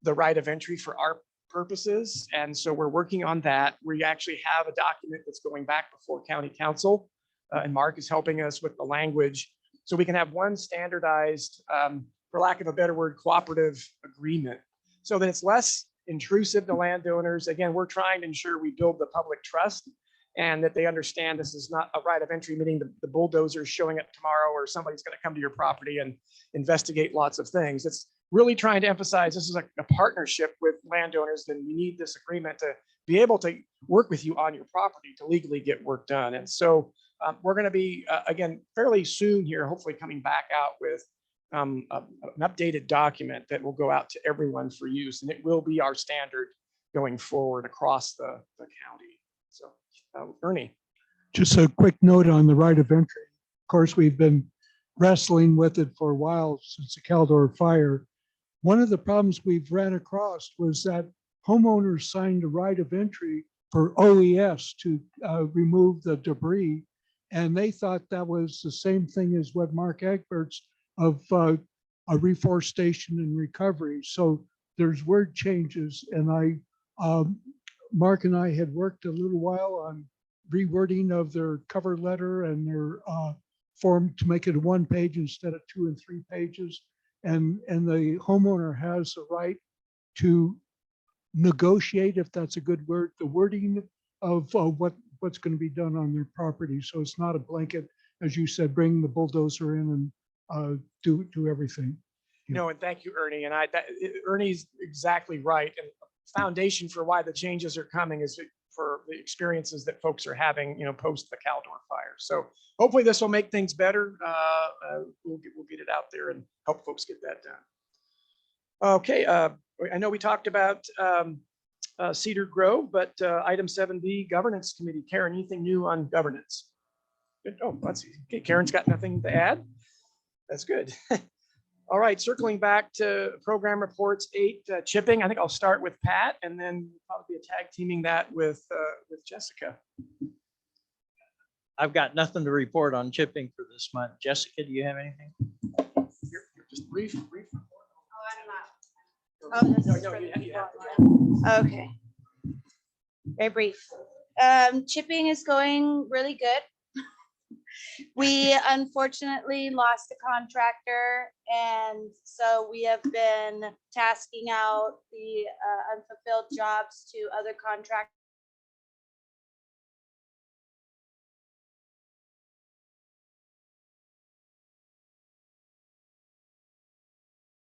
S1: the right of entry for our purposes. And so we're working on that. We actually have a document that's going back before county council and Mark is helping us with the language so we can have one standardized, for lack of a better word, cooperative agreement so that it's less intrusive to landowners. Again, we're trying to ensure we build the public trust and that they understand this is not a right of entry, meaning the bulldozer is showing up tomorrow or somebody's going to come to your property and investigate lots of things. It's really trying to emphasize this is a partnership with landowners, and we need this agreement to be able to work with you on your property to legally get work done. And so we're going to be, again, fairly soon here, hopefully coming back out with an updated document that will go out to everyone for use, and it will be our standard going forward across the county. So Ernie.
S15: Just a quick note on the right of entry. Of course, we've been wrestling with it for a while since the Caldor fire. One of the problems we've ran across was that homeowners signed a right of entry for OES to remove the debris. And they thought that was the same thing as what Mark Egbert's of a reforestation and recovery. So there's word changes. And Mark and I had worked a little while on rewording of their cover letter and their form to make it a 1 page instead of 2 and 3 pages. And the homeowner has the right to negotiate, if that's a good word, the wording of what's going to be done on their property. So it's not a blanket, as you said, bring the bulldozer in and do everything.
S1: No, and thank you, Ernie. And Ernie's exactly right. And the foundation for why the changes are coming is for the experiences that folks are having, post the Caldor fire. So hopefully this will make things better. We'll get it out there and help folks get that done. Okay, I know we talked about Cedar Grove, but item 7B, Governance Committee. Karen, anything new on governance? Good. Oh, let's see. Okay, Karen's got nothing to add. That's good. All right, circling back to program reports 8, chipping. I think I'll start with Pat and then probably be tag teaming that with Jessica.
S13: I've got nothing to report on chipping for this month. Jessica, do you have anything?
S1: Just brief.
S16: Oh, this
S1: No,
S16: is
S1: no,
S16: for
S1: you
S16: the
S1: have-
S16: people online. Okay. Very brief. Chipping is going really good. We unfortunately lost a contractor, and so we have been tasking out the unfulfilled jobs to other contractors.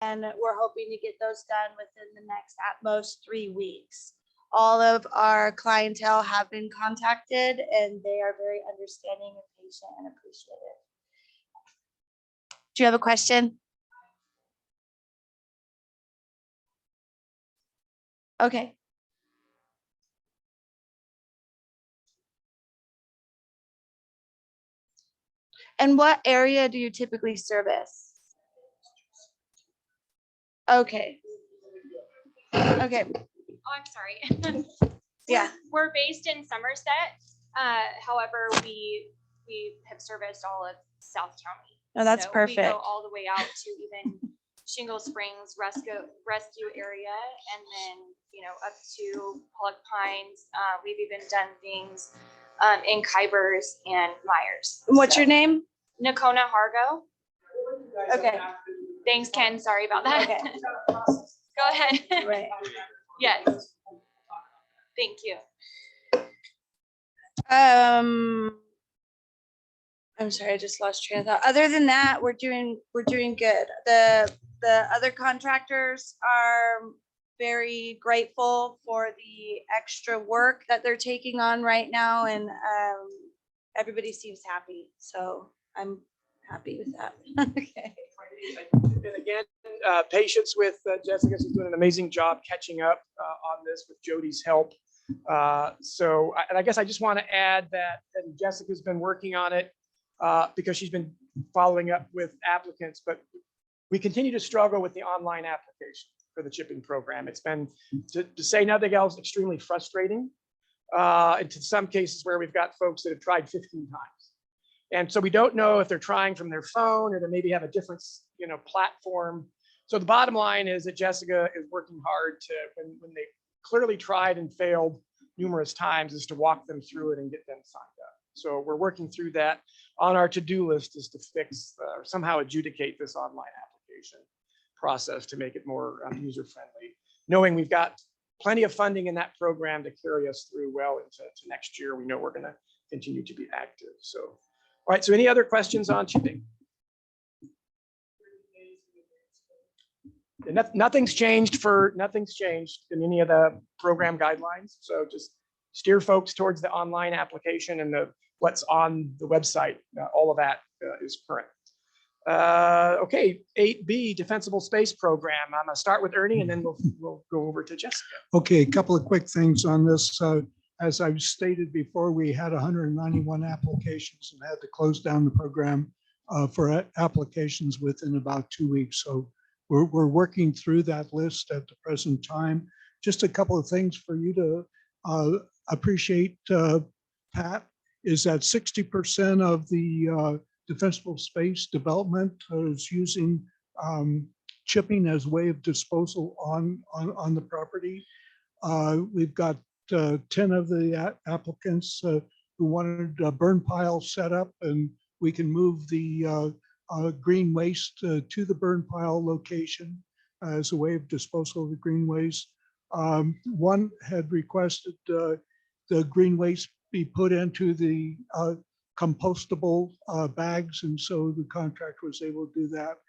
S16: And we're hoping to get those done within the next, at most, 3 weeks. All of our clientele have been contacted, and they are very understanding and patient and appreciative. Do you have a question? Okay. And what area do you typically service? Okay. Okay,
S17: Oh, I'm sorry.
S16: yeah.
S17: We're based in Somerset. However, we have serviced all of South County.
S16: Oh, that's
S17: So We
S16: perfect.
S17: go all the way out to even Shingle Springs rescue area, and then, up to Pollock Pines. We've even done things in Kybers and Myers.
S16: What's your name?
S17: Nakona Hargo.
S16: Okay.
S17: Thanks, Ken. Sorry about that.
S16: Okay.
S17: Go ahead.
S16: Right.
S17: Yes. Thank you.
S16: I'm sorry, I just lost train of thought. Other than that, we're doing good. The other contractors are very grateful for the extra work that they're taking on right now, and everybody seems happy. So I'm happy with that. Okay.
S1: And again, patience with Jessica. She's doing an amazing job catching up on this with Jody's help. And I guess I just want to add that, and Jessica's been working on it because she's been following up with applicants, but we continue to struggle with the online application for the chipping program. It's been, to say nothing else, extremely frustrating. And to some cases where we've got folks that have tried 15 times. And so we don't know if they're trying from their phone or they maybe have a different, platform. So the bottom line is that Jessica is working hard to, when they clearly tried and failed numerous times, is to walk them through it and get them signed up. So we're working through that. On our to-do list is to fix or somehow adjudicate this online application process to make it more user-friendly, knowing we've got plenty of funding in that program to carry us through well into next year. We know we're going to continue to be active. So, all right. So any other questions on chipping? And nothing's changed in any of the program guidelines. So just steer folks towards the online application and what's on the website. All of that is current. Okay, 8B, Defensible Space Program. I'm gonna start with Ernie and then we'll go over to Jessica.
S15: Okay, a couple of quick things on this. As I've stated before, we had 191 applications and had to close down the program for applications within about 2 weeks. So we're working through that list at the present time. Just a couple of things for you to appreciate, Pat, is that 60% of the defensible space development is using chipping as a way of disposal on the property. We've got 10 of the applicants who wanted a burn pile set up, and we can move the green waste to the burn pile location as a way of disposal of the green waste. One had requested the green waste be put into the compostable bags, and so the contractor was able to do that.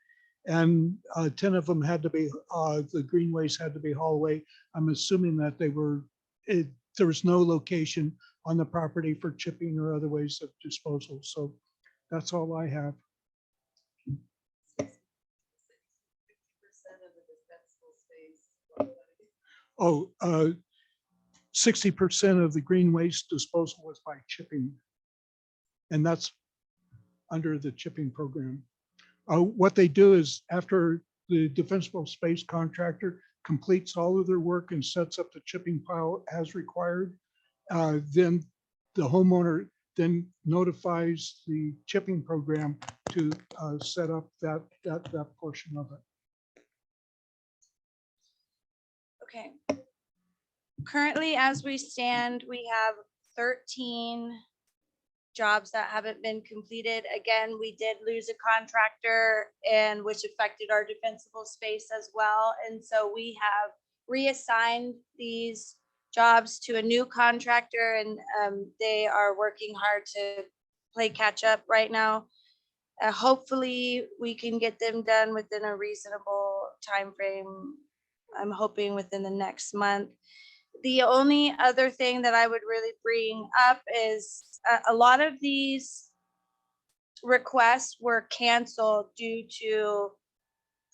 S15: And 10 of them had to be, the green waste had to be hauled away. I'm assuming that there was no location on the property for chipping or other ways of disposal. So that's all I have. Oh, 60% of the green waste disposal was by chipping. And that's under the chipping program. What they do is after the defensible space contractor completes all of their work and sets up the chipping pile as required, then the homeowner then notifies the chipping program to set up that portion of it.
S16: Okay. Currently, as we stand, we have 13 jobs that haven't been completed. Again, we did lose a contractor and which affected our defensible space as well. And so we have reassigned these jobs to a new contractor, and they are working hard to play catch up right now. Hopefully we can get them done within a reasonable time frame. I'm hoping within the next month. The only other thing that I would really bring up is a lot of these requests were canceled due to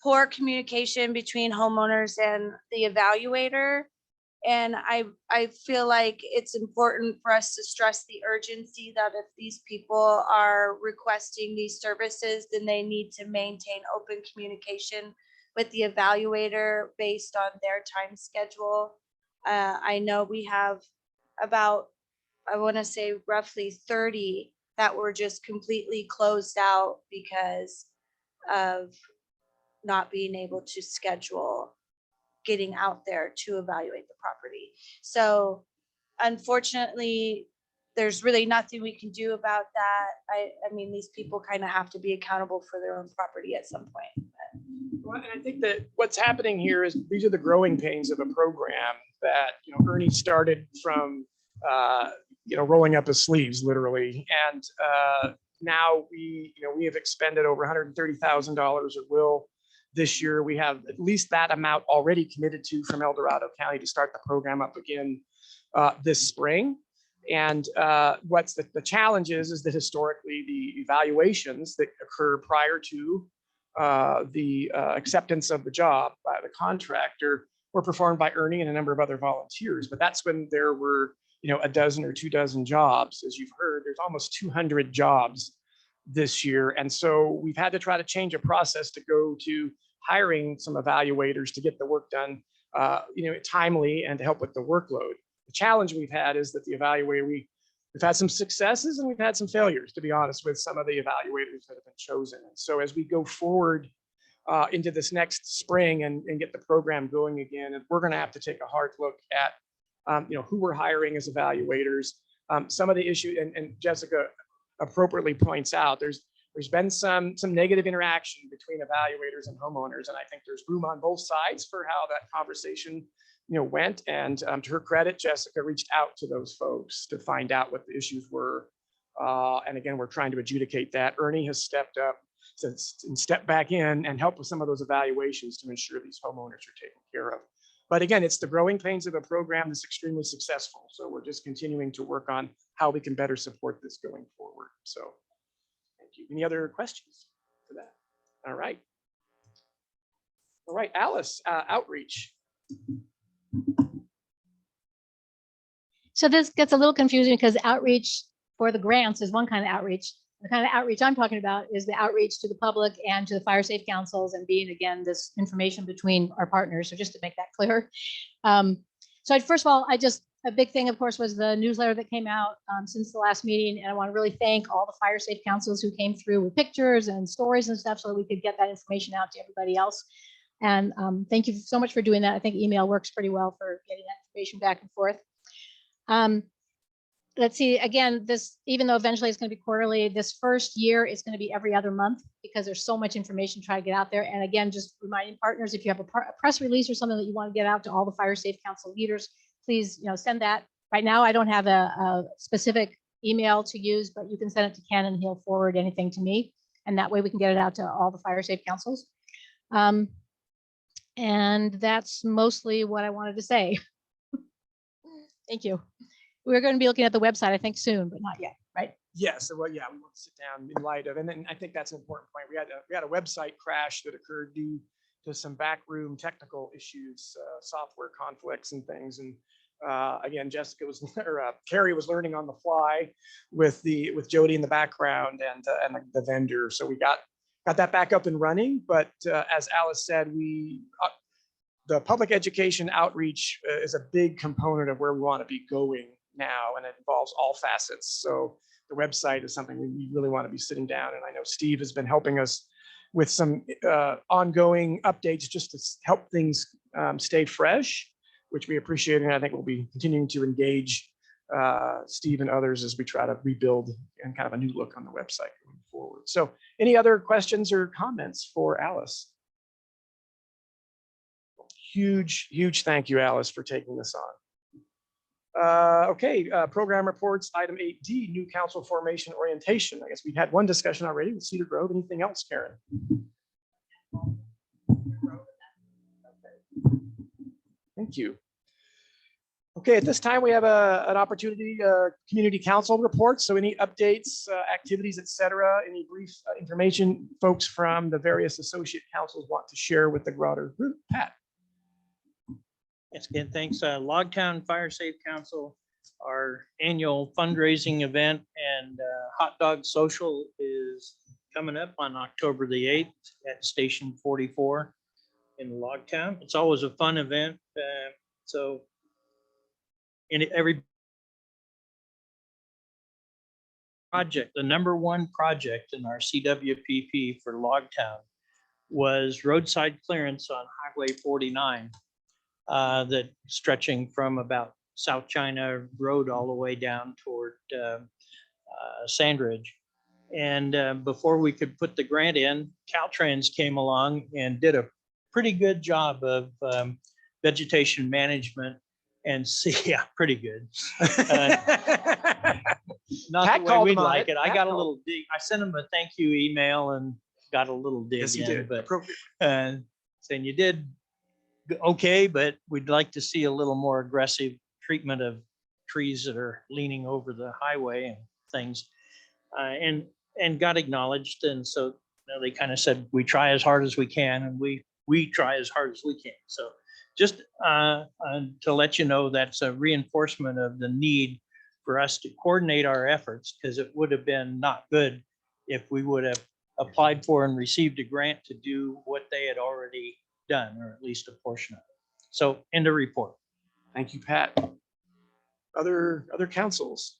S16: poor communication between homeowners and the evaluator. And I feel like it's important for us to stress the urgency that if these people are requesting these services, then they need to maintain open communication with the evaluator based on their time schedule. I know we have about, I want to say roughly 30 that were just completely closed out because of not being able to schedule getting out there to evaluate the property. So unfortunately, there's really nothing we can do about that. I mean, these people kind of have to be accountable for their own property at some point.
S1: Well, and I think that what's happening here is these are the growing pains of a program that, Ernie started from, rolling up his sleeves literally. And now we have expended over $130,000 or will this year. We have at least that amount already committed to from El Dorado County to start the program up again this spring. And what's the challenge is that historically the evaluations that occur prior to the acceptance of the job by the contractor were performed by Ernie and a number of other volunteers. But that's when there were, a dozen or 24 jobs. As you've heard, there's almost 200 jobs this year. And so we've had to try to change a process to go to hiring some evaluators to get the work done, timely and to help with the workload. The challenge we've had is that the evaluator, we've had some successes and we've had some failures, to be honest, with some of the evaluators that have been chosen. And so as we go forward into this next spring and get the program going again, and we're going to have to take a hard look at, who we're hiring as evaluators. Some of the issue, and Jessica appropriately points out, there's been some negative interaction between evaluators and homeowners, and I think there's room on both sides for how that conversation went. And to her credit, Jessica reached out to those folks to find out what the issues were. And again, we're trying to adjudicate that. Ernie has stepped up and stepped back in and helped with some of those evaluations to ensure these homeowners are taken care of. But again, it's the growing pains of a program that's extremely successful. So we're just continuing to work on how we can better support this going forward. So thank you. Any other questions for that? All right. All right, Alice, outreach.
S2: So this gets a little confusing because outreach for the grants is one kind of outreach. The kind of outreach I'm talking about is the outreach to the public and to the fire safe councils and being, again, this information between our partners. So just to make that clear. So first of all, a big thing, of course, was the newsletter that came out since the last meeting. And I want to really thank all the fire safe councils who came through with pictures and stories and stuff so that we could get that information out to everybody else. And thank you so much for doing that. I think email works pretty well for getting that information back and forth. Let's see, again, this, even though eventually it's going to be quarterly, this first year is going to be every other month because there's so much information to try to get out there. And again, just reminding partners, if you have a press release or something that you want to get out to all the fire safe council leaders, please, send that. Right now, I don't have a specific email to use, but you can send it to Ken and he'll forward anything to me. And that way we can get it out to all the fire safe councils. And that's mostly what I wanted to say. Thank you. We're going to be looking at the website, I think soon, but not yet, right?
S1: Yes. So, yeah, we want to sit down in light of, and then I think that's an important point. We had a website crash that occurred due to some backroom technical issues, software conflicts and things. And again, Carrie was learning on the fly with Jody in the background and the vendor. So we got that back up and running. But as Alice said, the public education outreach is a big component of where we want to be going now, and it involves all facets. So the website is something we really want to be sitting down. And I know Steve has been helping us with some ongoing updates just to help things stay fresh. which we appreciate. And I think we'll be continuing to engage Steve and others as we try to rebuild and kind of a new look on the website going forward. So any other questions or comments for Alice? Huge thank you, Alice, for taking this on. Okay, program reports, item 8D, new council formation orientation. I guess we've had one discussion already with Cedar Grove. Anything else, Karen? Thank you. Okay, at this time, we have an opportunity, community council reports. So any updates, activities, et cetera, any brief information folks from the various associate councils want to share with the broader group? Pat.
S13: Yes, again, thanks. Logtown Fire Safe Council, our annual fundraising event and hot dog social is coming up on October the 8th at Station 44 in Logtown. It's always a fun event. So in every project, the #1 project in our CWPP for Logtown was roadside clearance on Highway 49. That stretching from about South China Road all the way down toward Sandridge. And before we could put the grant in, Caltrans came along and did a pretty good job of vegetation management and yeah, pretty good. Not
S1: Pat
S13: the way
S1: called
S13: we'd
S1: him on
S13: like
S1: it.
S13: it. I
S1: Pat
S13: got a
S1: called.
S13: little dig. I sent him a thank you email and got a little dig
S1: Yes, he
S13: in,
S1: did.
S13: but
S1: Appropriate.
S13: saying you did okay, but we'd like to see a little more aggressive treatment of trees that are leaning over the highway and things, and got acknowledged. And so they kind of said, we try as hard as we can, and we try as hard as we can. So just to let you know, that's a reinforcement of the need for us to coordinate our efforts, because it would have been not good if we would have applied for and received a grant to do what they had already done, or at least a portion of it. So end of report.
S1: Thank you, Pat. Other councils?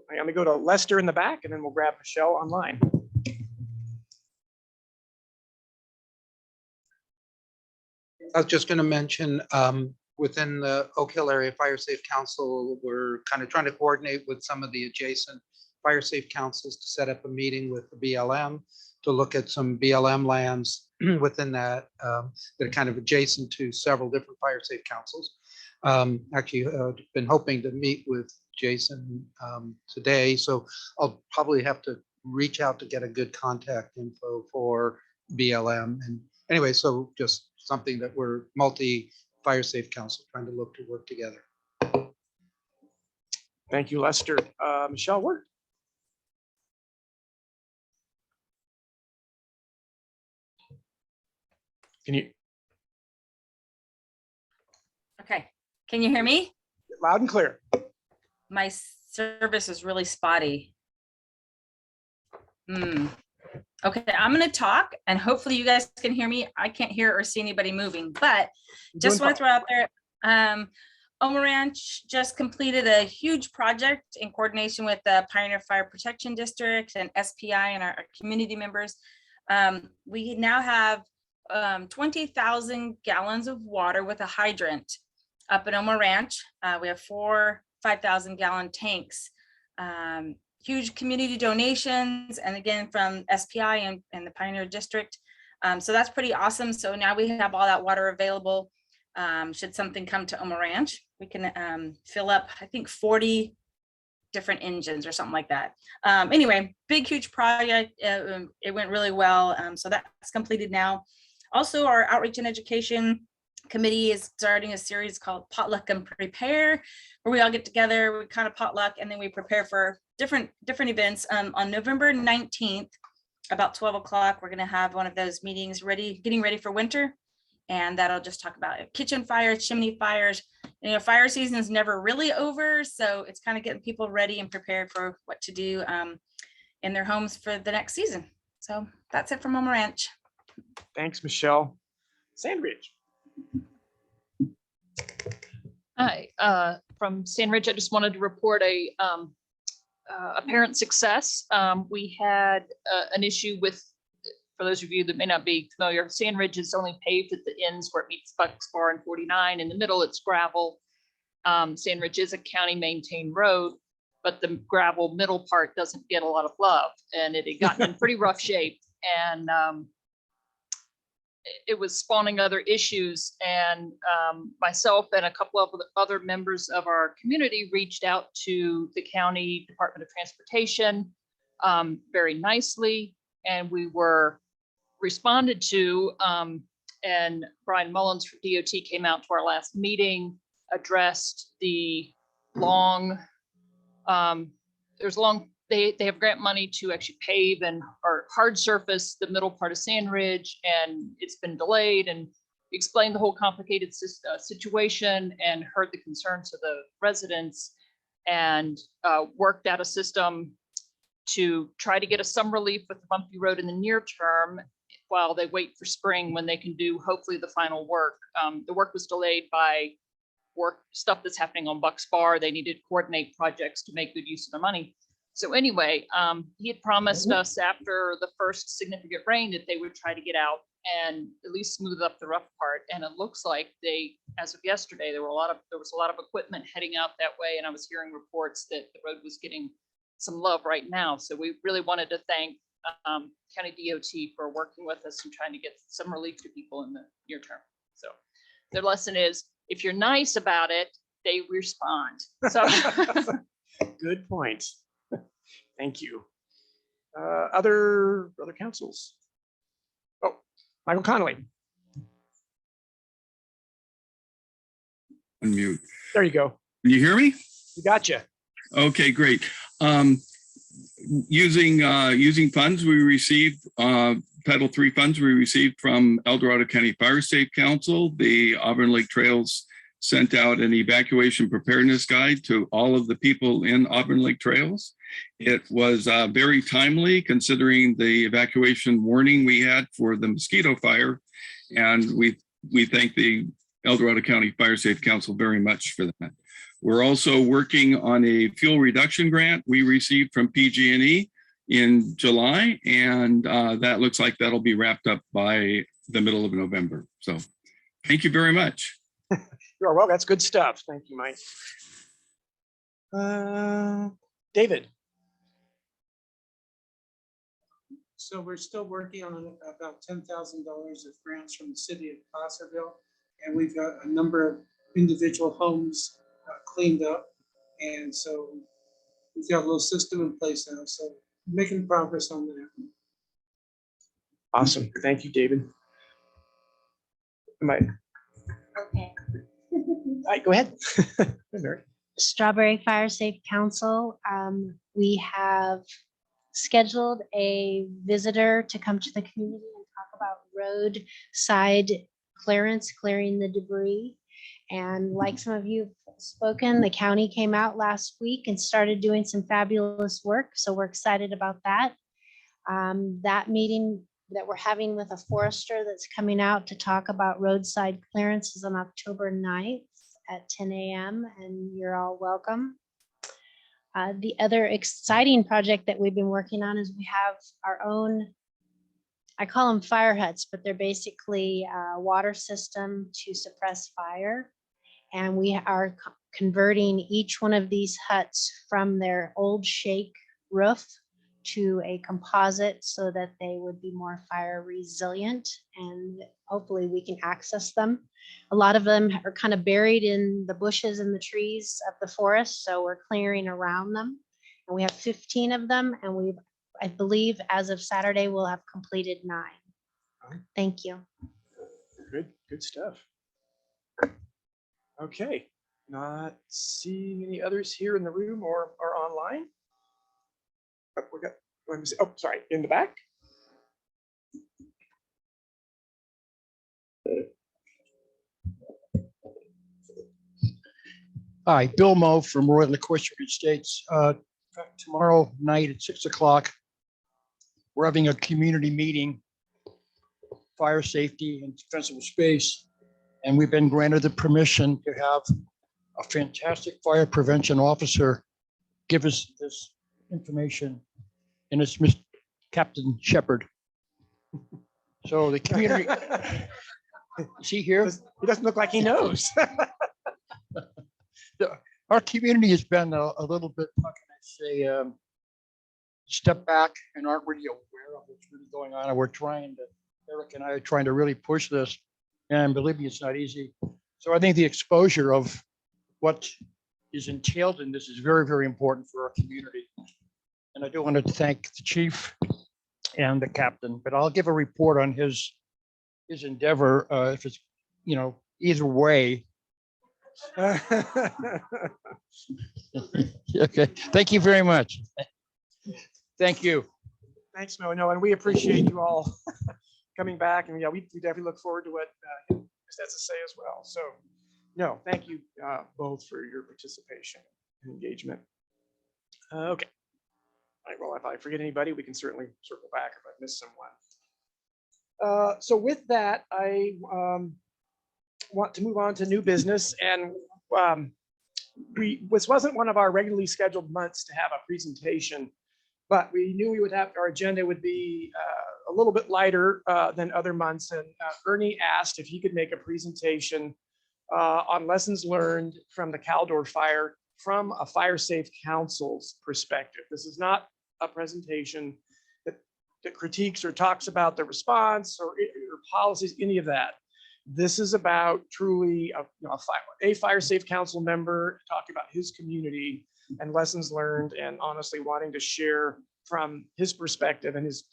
S1: I'm gonna go to Lester in the back and then we'll grab Michelle online.
S12: I was just going to mention, within the Oak Hill Area Fire Safe Council, we're kind of trying to coordinate with some of the adjacent fire safe councils to set up a meeting with the BLM to look at some BLM lands within that that are kind of adjacent to several different fire safe councils. Actually, been hoping to meet with Jason today, so I'll probably have to reach out to get a good contact info for BLM. And anyway, so just something that we're multi-fire safe council trying to look to work together.
S1: Thank you, Lester. Michelle Wirt. Can you?
S18: Okay, can you hear me?
S1: Loud and clear.
S18: My service is really spotty. Okay, I'm gonna talk and hopefully you guys can hear me. I can't hear or see anybody moving, but just want to throw out there, Oma Ranch just completed a huge project in coordination with the Pioneer Fire Protection District and SPI and our community members. We now have 20,000 gallons of water with a hydrant up at Oma Ranch. We have 4 5,000-gallon tanks. Huge community donations, and again from SPI and the Pioneer District. So that's pretty awesome. So now we have all that water available. Should something come to Oma Ranch, we can fill up, I think, 40 different engines or something like that. Anyway, big, huge project. It went really well. So that's completed now. Also, our outreach and education committee is starting a series called Potluck and Prepare, where we all get together, we kind of potluck, and then we prepare for different events. On November 19th, about 12 o'clock, we're going to have one of those meetings getting ready for winter. And that'll just talk about kitchen fires, chimney fires. You know, fire season is never really over. So it's kind of getting people ready and prepared for what to do in their homes for the next season. So that's it from Oma Ranch.
S1: Thanks, Michelle. Sandridge.
S19: Hi, from Sandridge, I just wanted to report a apparent success. We had an issue with for those of you that may not be familiar, Sand Ridge is only paved at the ends where it meets Bucks Bar and 49. In the middle, it's gravel. Sand Ridge is a county maintained road, but the gravel middle part doesn't get a lot of love, and it had gotten in pretty rough shape. And it was spawning other issues, and myself and a couple of other members of our community reached out to the county Department of Transportation very nicely, and we were responded to, and Brian Mullins from DOT came out to our last meeting, addressed the long, they have grant money to actually pave and or hard surface the middle part of Sand Ridge, and it's been delayed, and explained the whole complicated situation and heard the concerns of the residents, and worked out a system to try to get us some relief with the bumpy road in the near term while they wait for spring when they can do hopefully the final work. The work was delayed by stuff that's happening on Bucks Bar. They needed to coordinate projects to make good use of the money. So anyway, he had promised us after the first significant rain that they would try to get out and at least smooth up the rough part. And it looks like they, as of yesterday, there was a lot of equipment heading out that way. And I was hearing reports that the road was getting some love right now. So we really wanted to thank County DOT for working with us and trying to get some relief to people in the near term. So their lesson is, if you're nice about it, they respond. So
S1: Good point. Thank you. Other councils? Oh, Michael Connolly.
S20: Unmute.
S1: There you go.
S20: Can you hear me?
S1: We got you.
S20: Okay, great. Using funds we received, Title III funds we received from El Dorado County Fire Safe Council, the Auburn Lake Trails sent out an evacuation preparedness guide to all of the people in Auburn Lake Trails. It was very timely considering the evacuation warning we had for the mosquito fire. And we thank the El Dorado County Fire Safe Council very much for that. We're also working on a fuel reduction grant we received from PG&E in July, and that looks like that'll be wrapped up by the middle of November. So thank you very much.
S1: You're well, that's good stuff. Thank you, Mike. David.
S12: So we're still working on about $10,000 of grants from the city of Placerville. And we've got a number of individual homes cleaned up. And so we've got a little system in place now. So making progress on that.
S1: Awesome. Thank you, David. Mike.
S2: Okay.
S1: All right, go ahead.
S2: Strawberry Fire Safe Council, we have scheduled a visitor to come to the community and talk about roadside clearance, clearing the debris. And like some of you have spoken, the county came out last week and started doing some fabulous work. So we're excited about that. That meeting that we're having with a forester that's coming out to talk about roadside clearance is on October 9th at 10 a.m. and you're all welcome. The other exciting project that we've been working on is we have our own, I call them fire huts, but they're basically a water system to suppress fire. And we are converting each one of these huts from their old shake roof to a composite so that they would be more fire resilient, and hopefully we can access them. A lot of them are kind of buried in the bushes and the trees of the forest, so we're clearing around them. And we have 15 of them, and I believe as of Saturday, we'll have completed 9. Thank you.
S1: Good stuff. Okay, not seeing any others here in the room or online. Oh, let me see. Oh, sorry, in the back.
S21: Hi, Bill Moe from Royal Equestrian Estates. Tomorrow night at 6 o'clock, we're having a community meeting, fire safety and defensible space. And we've been granted the permission to have a fantastic fire prevention officer give us this information. And it's Captain Shepard. So the community, see here,
S1: He doesn't look like he knows.
S21: our community has been a little bit, how can I say, step back and aren't really aware of what's really going on. And we're trying to, Eric and I are trying to really push this. And believe me, it's not easy. So I think the exposure of what is entailed in this is very, very important for our community. And I do want to thank the chief and the captain, but I'll give a report on his endeavor, if it's, either way. Okay, thank you very much. Thank you.
S1: Thanks, no, and we appreciate you all coming back. And yeah, we definitely look forward to what him has to say as well. So, no, thank you both for your participation and engagement. Okay. All right, well, if I forget anybody, we can certainly circle back if I miss someone. So with that, I want to move on to new business. And this wasn't one of our regularly scheduled months to have a presentation, but we knew we would have, our agenda would be a little bit lighter than other months. And Ernie asked if he could make a presentation on lessons learned from the Caldor fire from a fire safe council's perspective. This is not a presentation that critiques or talks about the response or policies, any of that. This is about truly a fire safe council member talking about his community and lessons learned, and honestly wanting to share from his perspective and his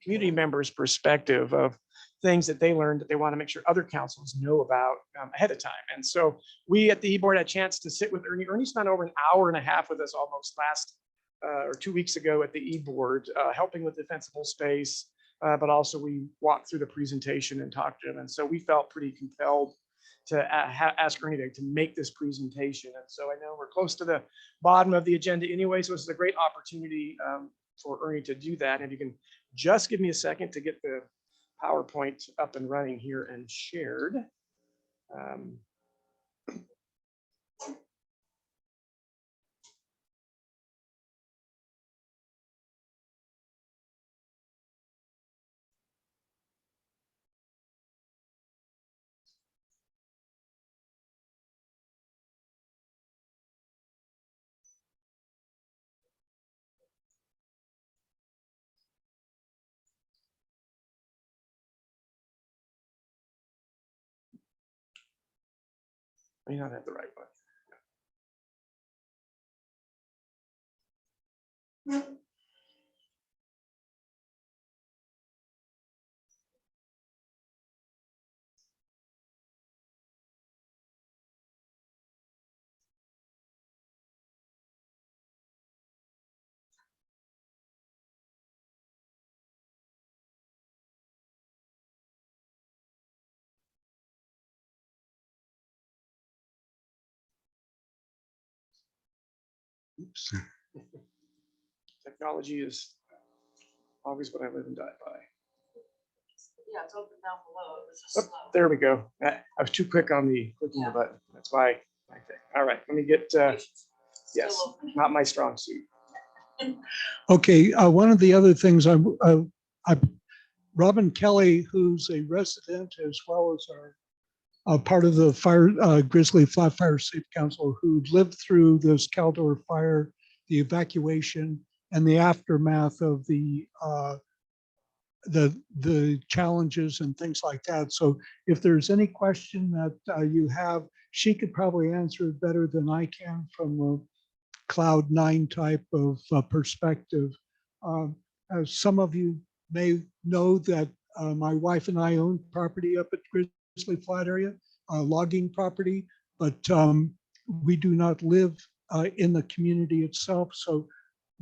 S1: community members' perspective of things that they learned that they want to make sure other councils know about ahead of time. And so we at the E-Board had a chance to sit with Ernie. Ernie spent over an hour and a half with us almost last or 2 weeks ago at the E-Board, helping with defensible space, but also we walked through the presentation and talked to him. And so we felt pretty compelled to ask Ernie to make this presentation. And so I know we're close to the bottom of the agenda anyway, so this is a great opportunity for Ernie to do that. And if you can just give me a second to get the PowerPoint up and running here and shared. May not have the right one. Oops. Technology is always what I live and die by.
S8: Yeah, it's open down below. It was just
S1: Oh,
S8: slow.
S1: there we go. I was too quick on the clicking the button. That's why. Okay. All right. Let me get. Yes, not my strong suit.
S15: Okay, one of the other things Robin Kelly, who's a resident as well as our part of the Grizzly Flat Fire Safe Council, who lived through this Caldor fire, the evacuation, and the aftermath of the challenges and things like that. So if there's any question that you have, she could probably answer it better than I can from a Cloud 9 type of perspective. As some of you may know that my wife and I own property up at Grizzly Flat area, logging property, but we do not live in the community itself. So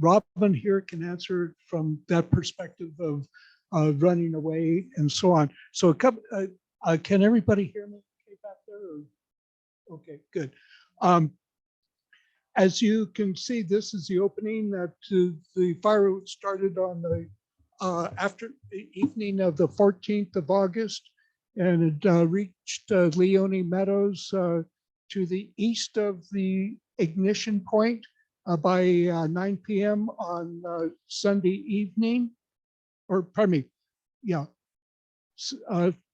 S15: Robin here can answer from that perspective of running away and so on. So a couple, can everybody hear me okay back there? Or? Okay, good. As you can see, this is the opening that the fire started on the after the evening of the 14th of August, and it reached Leone Meadows to the east of the ignition point by 9 p.m. on Sunday evening, or pardon me, yeah,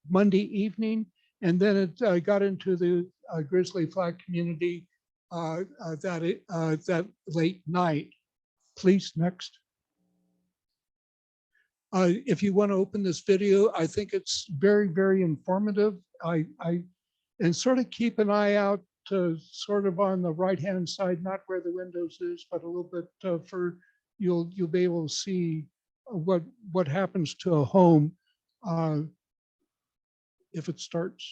S15: Monday evening. And then it got into the Grizzly Flat community that late night. Please, next. If you want to open this video, I think it's very, very informative. And sort of keep an eye out to sort of on the right-hand side, not where the windows is, but a little bit you'll be able to see what happens to a home if it starts.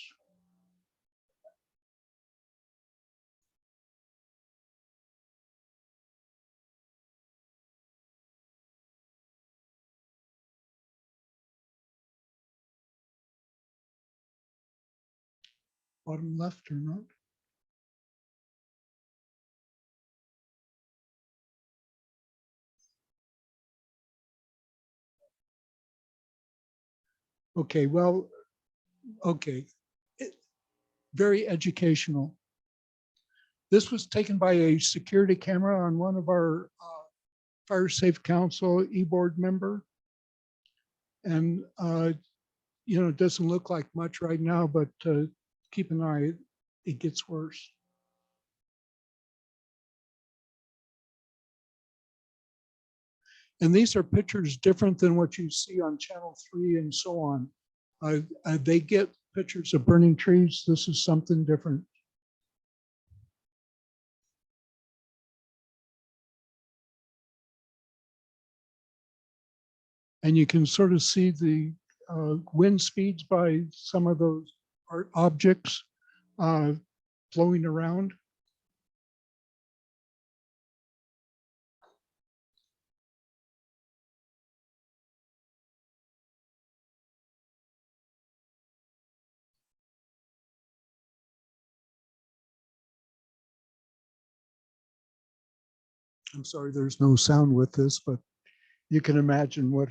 S15: Bottom left or not? Okay, well, okay. Very educational. This was taken by a security camera on one of our Fire Safe Council e-board member. And, you know, it doesn't look like much right now, but keep an eye, it gets worse. And these are pictures different than what you see on Channel 3 and so on. They get pictures of burning trees. This is something different. And you can sort of see the wind speeds by some of those objects flowing around. I'm sorry, there's no sound with this, but you can imagine what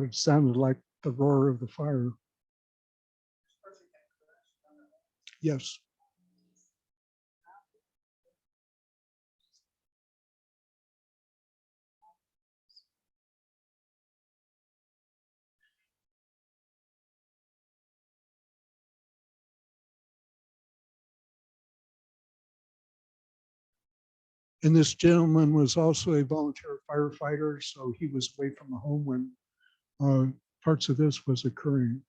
S15: it sounded like, the roar of the fire. Yes. And this gentleman was also a volunteer firefighter, so he was away from the home when parts of this was occurring.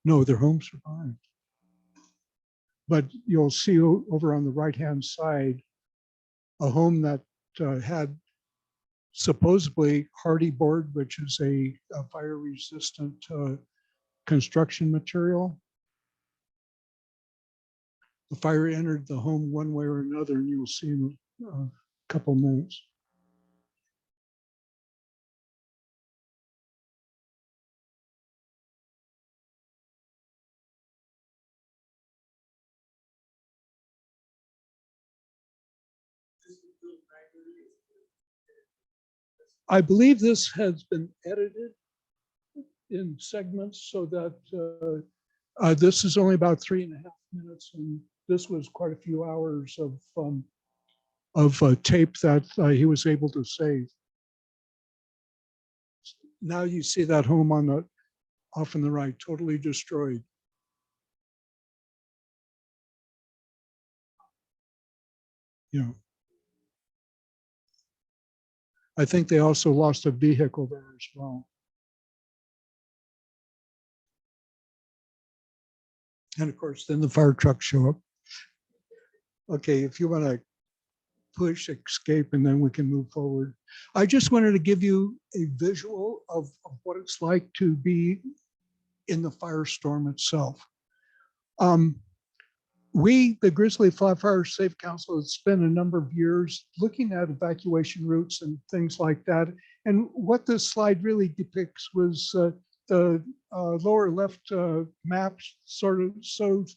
S15: No, their home survived. But you'll see over on the right-hand side, a home that had supposedly hardy board, which is a fire-resistant construction material. The fire entered the home one way or another, and you'll see in a couple minutes. I believe this has been edited in segments so that this is only about 3.5 minutes, and this was quite a few hours of tape that he was able to save. Now you see that home on the off on the right, totally destroyed. Yeah. I think they also lost a vehicle there as well. And of course, then the fire trucks show up. Okay, if you want to push escape and then we can move forward. I just wanted to give you a visual of what it's like to be in the firestorm itself. We, the Grizzly Flat Fire Safe Council, has spent a number of years looking at evacuation routes and things like that. And what this slide really depicts was the lower left map sort of shows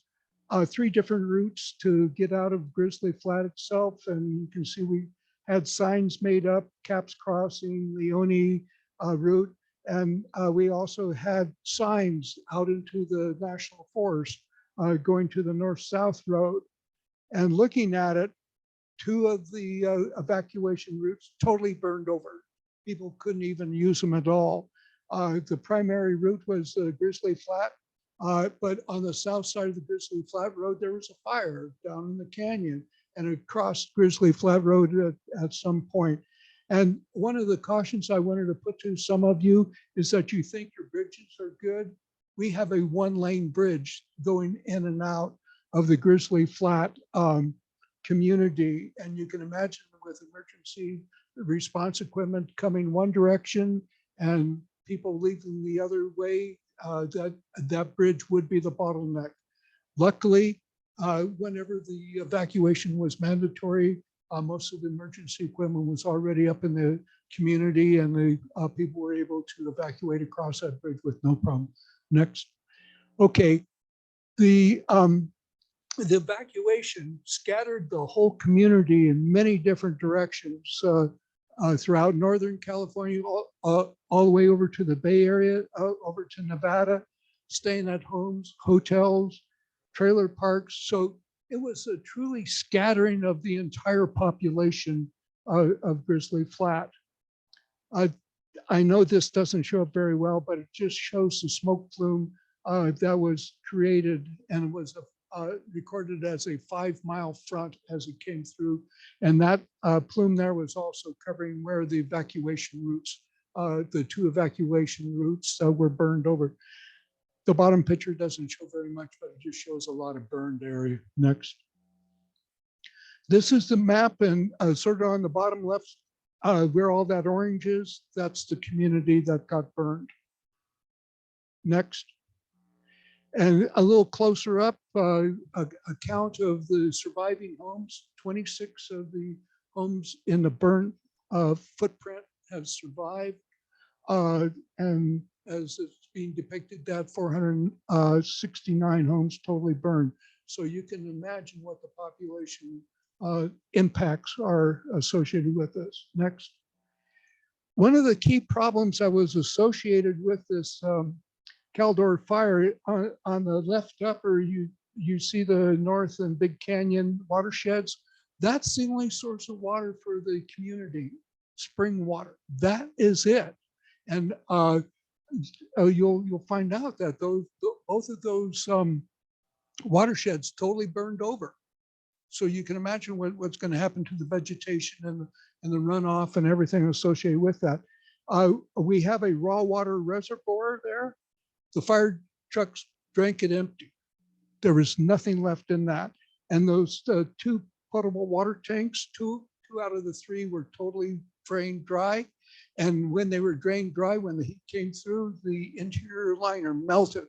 S15: 3 different routes to get out of Grizzly Flat itself. And you can see we had signs made up, Caps Crossing, Leone route. And we also had signs out into the National Forest going to the north-south road. And looking at it, 2 of the evacuation routes totally burned over. people couldn't even use them at all. The primary route was Grizzly Flat, but on the south side of the Grizzly Flat Road, there was a fire down in the canyon, and it crossed Grizzly Flat Road at some point. And one of the cautions I wanted to put to some of you is that you think your bridges are good. We have a one-lane bridge going in and out of the Grizzly Flat community. And you can imagine with emergency response equipment coming one direction and people leaving the other way, that bridge would be the bottleneck. Luckily, whenever the evacuation was mandatory, most of the emergency equipment was already up in the community, and the people were able to evacuate across that bridge with no problem. Next. Okay. The evacuation scattered the whole community in many different directions throughout Northern California, all the way over to the Bay Area, over to Nevada, staying at homes, hotels, trailer parks. So it was a truly scattering of the entire population of Grizzly Flat. I know this doesn't show up very well, but it just shows the smoke plume that was created and was recorded as a 5-mile front as it came through. And that plume there was also covering where the evacuation routes, the 2 evacuation routes were burned over. The bottom picture doesn't show very much, but it just shows a lot of burned area. Next. This is the map, and sort of on the bottom left, where all that orange is, that's the community that got burned. Next. And a little closer up, a count of the surviving homes. 26 of the homes in the burnt footprint have survived. And as it's being depicted, that 469 homes totally burned. So you can imagine what the population impacts are associated with this. Next. One of the key problems that was associated with this Caldor fire, on the left upper, you see the North and Big Canyon watersheds. That's the only source of water for the community, spring water. That is it. And you'll find out that both of those watersheds totally burned over. So you can imagine what's going to happen to the vegetation and the runoff and everything associated with that. We have a raw water reservoir there. The fire trucks drank it empty. There was nothing left in that. And those 2 potable water tanks, two out of the 3 were totally drained dry. And when they were drained dry, when the heat came through, the interior liner melted.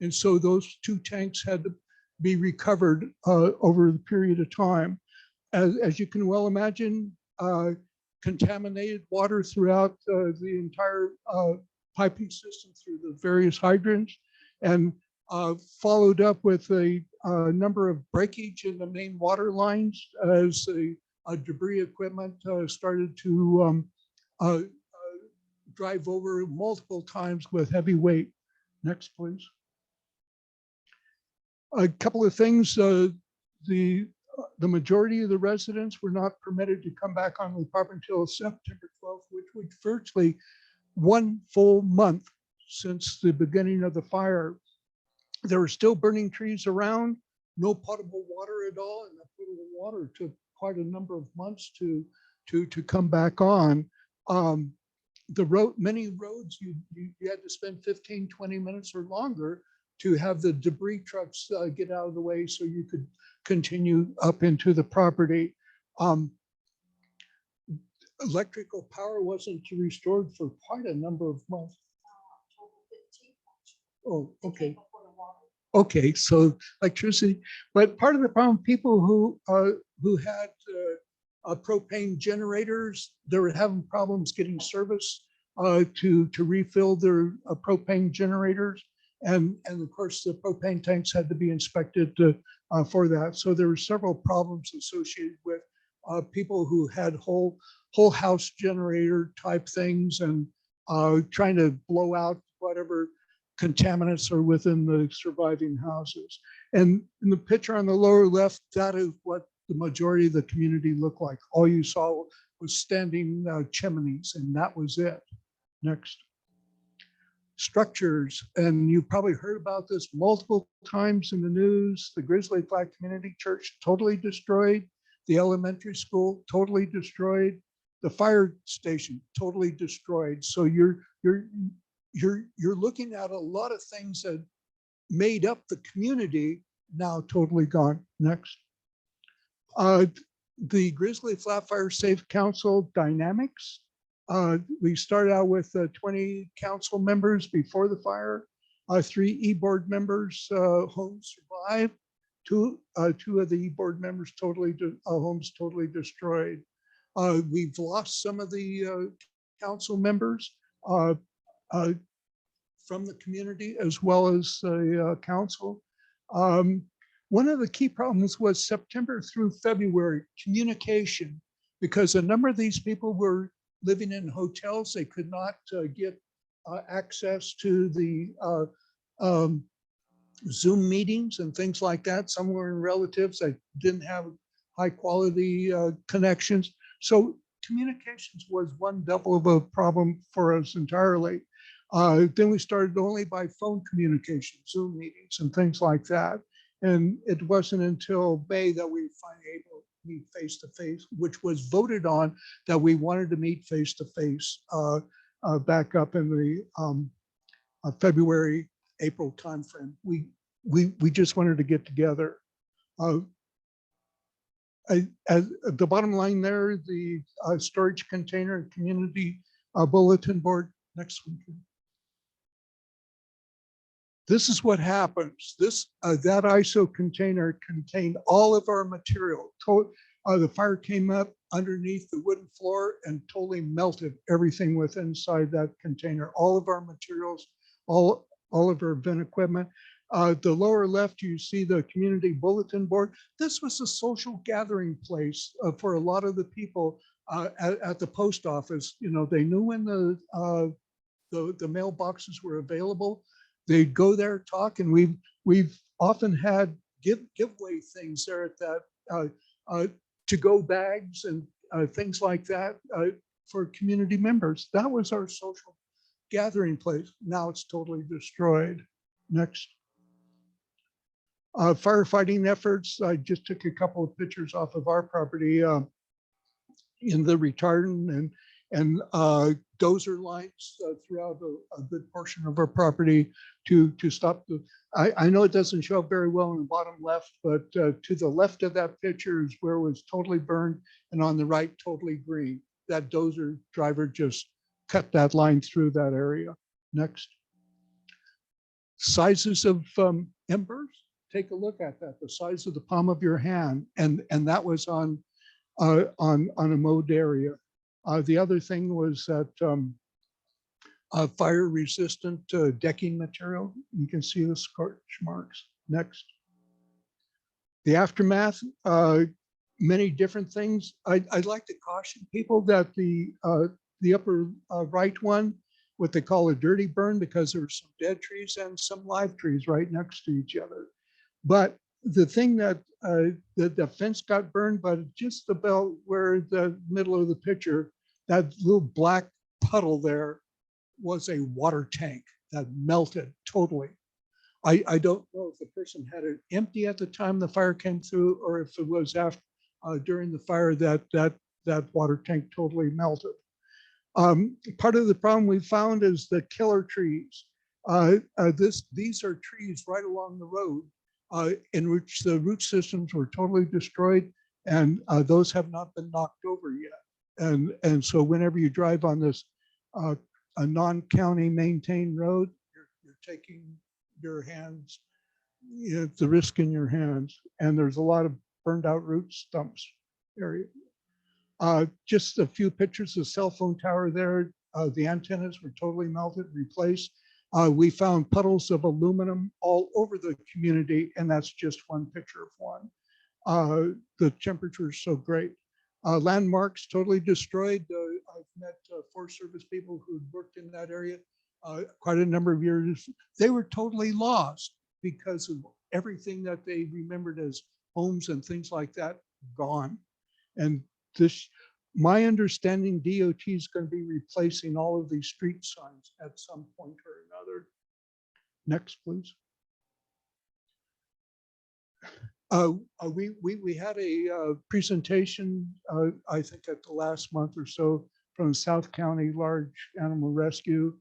S15: And so those 2 tanks had to be recovered over the period of time. As you can well imagine, contaminated water throughout the entire piping system through the various hydrants, and followed up with a number of breakage in the main water lines as the debris equipment started to drive over multiple times with heavy weight. Next, please. A couple of things. The majority of the residents were not permitted to come back on the property until September 12th, which was virtually 1 full month since the beginning of the fire. There were still burning trees around, no potable water at all, and that potable water took quite a number of months to come back on. Many roads, you had to spend 15, 20 minutes or longer to have the debris trucks get out of the way so you could continue up into the property. Electrical power wasn't restored for quite a number of months. Oh, okay. Okay, so electricity, but part of the problem, people who had propane generators, they were having problems getting service to refill their propane generators. And of course, the propane tanks had to be inspected for that. So there were several problems associated with people who had whole house generator type things and trying to blow out whatever contaminants are within the surviving houses. And in the picture on the lower left, that is what the majority of the community looked like. All you saw was standing chimneys, and that was it. Next. Structures, and you probably heard about this multiple times in the news. The Grizzly Flat Community Church totally destroyed. The elementary school totally destroyed. The fire station totally destroyed. So you're looking at a lot of things that made up the community now totally gone. Next. The Grizzly Flat Fire Safe Council dynamics. We started out with 20 council members before the fire, 3 e-board members, homes survived. Two of the e-board members homes totally destroyed. We've lost some of the council members from the community as well as the council. One of the key problems was September through February communication, because a number of these people were living in hotels. They could not get access to the Zoom meetings and things like that. Some were in relatives that didn't have high quality connections. So communications was one double of a problem for us entirely. Then we started only by phone communication, Zoom meetings and things like that. And it wasn't until May that we were finally able to meet face to face, which was voted on that we wanted to meet face to face back up in the February, April timeframe. We just wanted to get together. At the bottom line there, the storage container and community bulletin board. Next one. This is what happens. That ISO container contained all of our material. The fire came up underneath the wooden floor and totally melted everything within inside that container. All of our materials, all of our event equipment. The lower left, you see the community bulletin board. This was a social gathering place for a lot of the people at the post office. You know, they knew when the mailboxes were available. They'd go there, talk, and we've often had giveaway things there at that to-go bags and things like that for community members. That was our social gathering place. Now it's totally destroyed. Next. Firefighting efforts. I just took a couple of pictures off of our property in the retardant and dozer lines throughout a good portion of our property to stop the, I know it doesn't show up very well in the bottom left, but to the left of that picture is where it was totally burned, and on the right, totally green. That dozer driver just cut that line through that area. Next. Sizes of embers. Take a look at that, the size of the palm of your hand. And that was on a mowed area. The other thing was that fire resistant decking material. You can see the scorch marks. Next. The aftermath, many different things. I'd like to caution people that the upper right one, what they call a dirty burn, because there were some dead trees and some live trees right next to each other. But the thing that the fence got burned, but just about where the middle of the picture, that little black puddle there was a water tank that melted totally. I don't know if the person had it empty at the time the fire came through, or if it was after during the fire that water tank totally melted. Part of the problem we found is the killer trees. These are trees right along the road in which the root systems were totally destroyed, and those have not been knocked over yet. And so whenever you drive on this a non-county maintained road, you're taking your hands, the risk in your hands, and there's a lot of burned out root stumps area. Just a few pictures of cell phone tower there. The antennas were totally melted, replaced. We found puddles of aluminum all over the community, and that's just one picture of one. The temperature is so great. Landmarks totally destroyed. I've met Forest Service people who worked in that area quite a number of years. They were totally lost because of everything that they remembered as homes and things like that gone. And this, My understanding, DOT is going to be replacing all of these street signs at some point or another. Next, please. We had a presentation, I think at the last month or so, from South County Large Animal Rescue.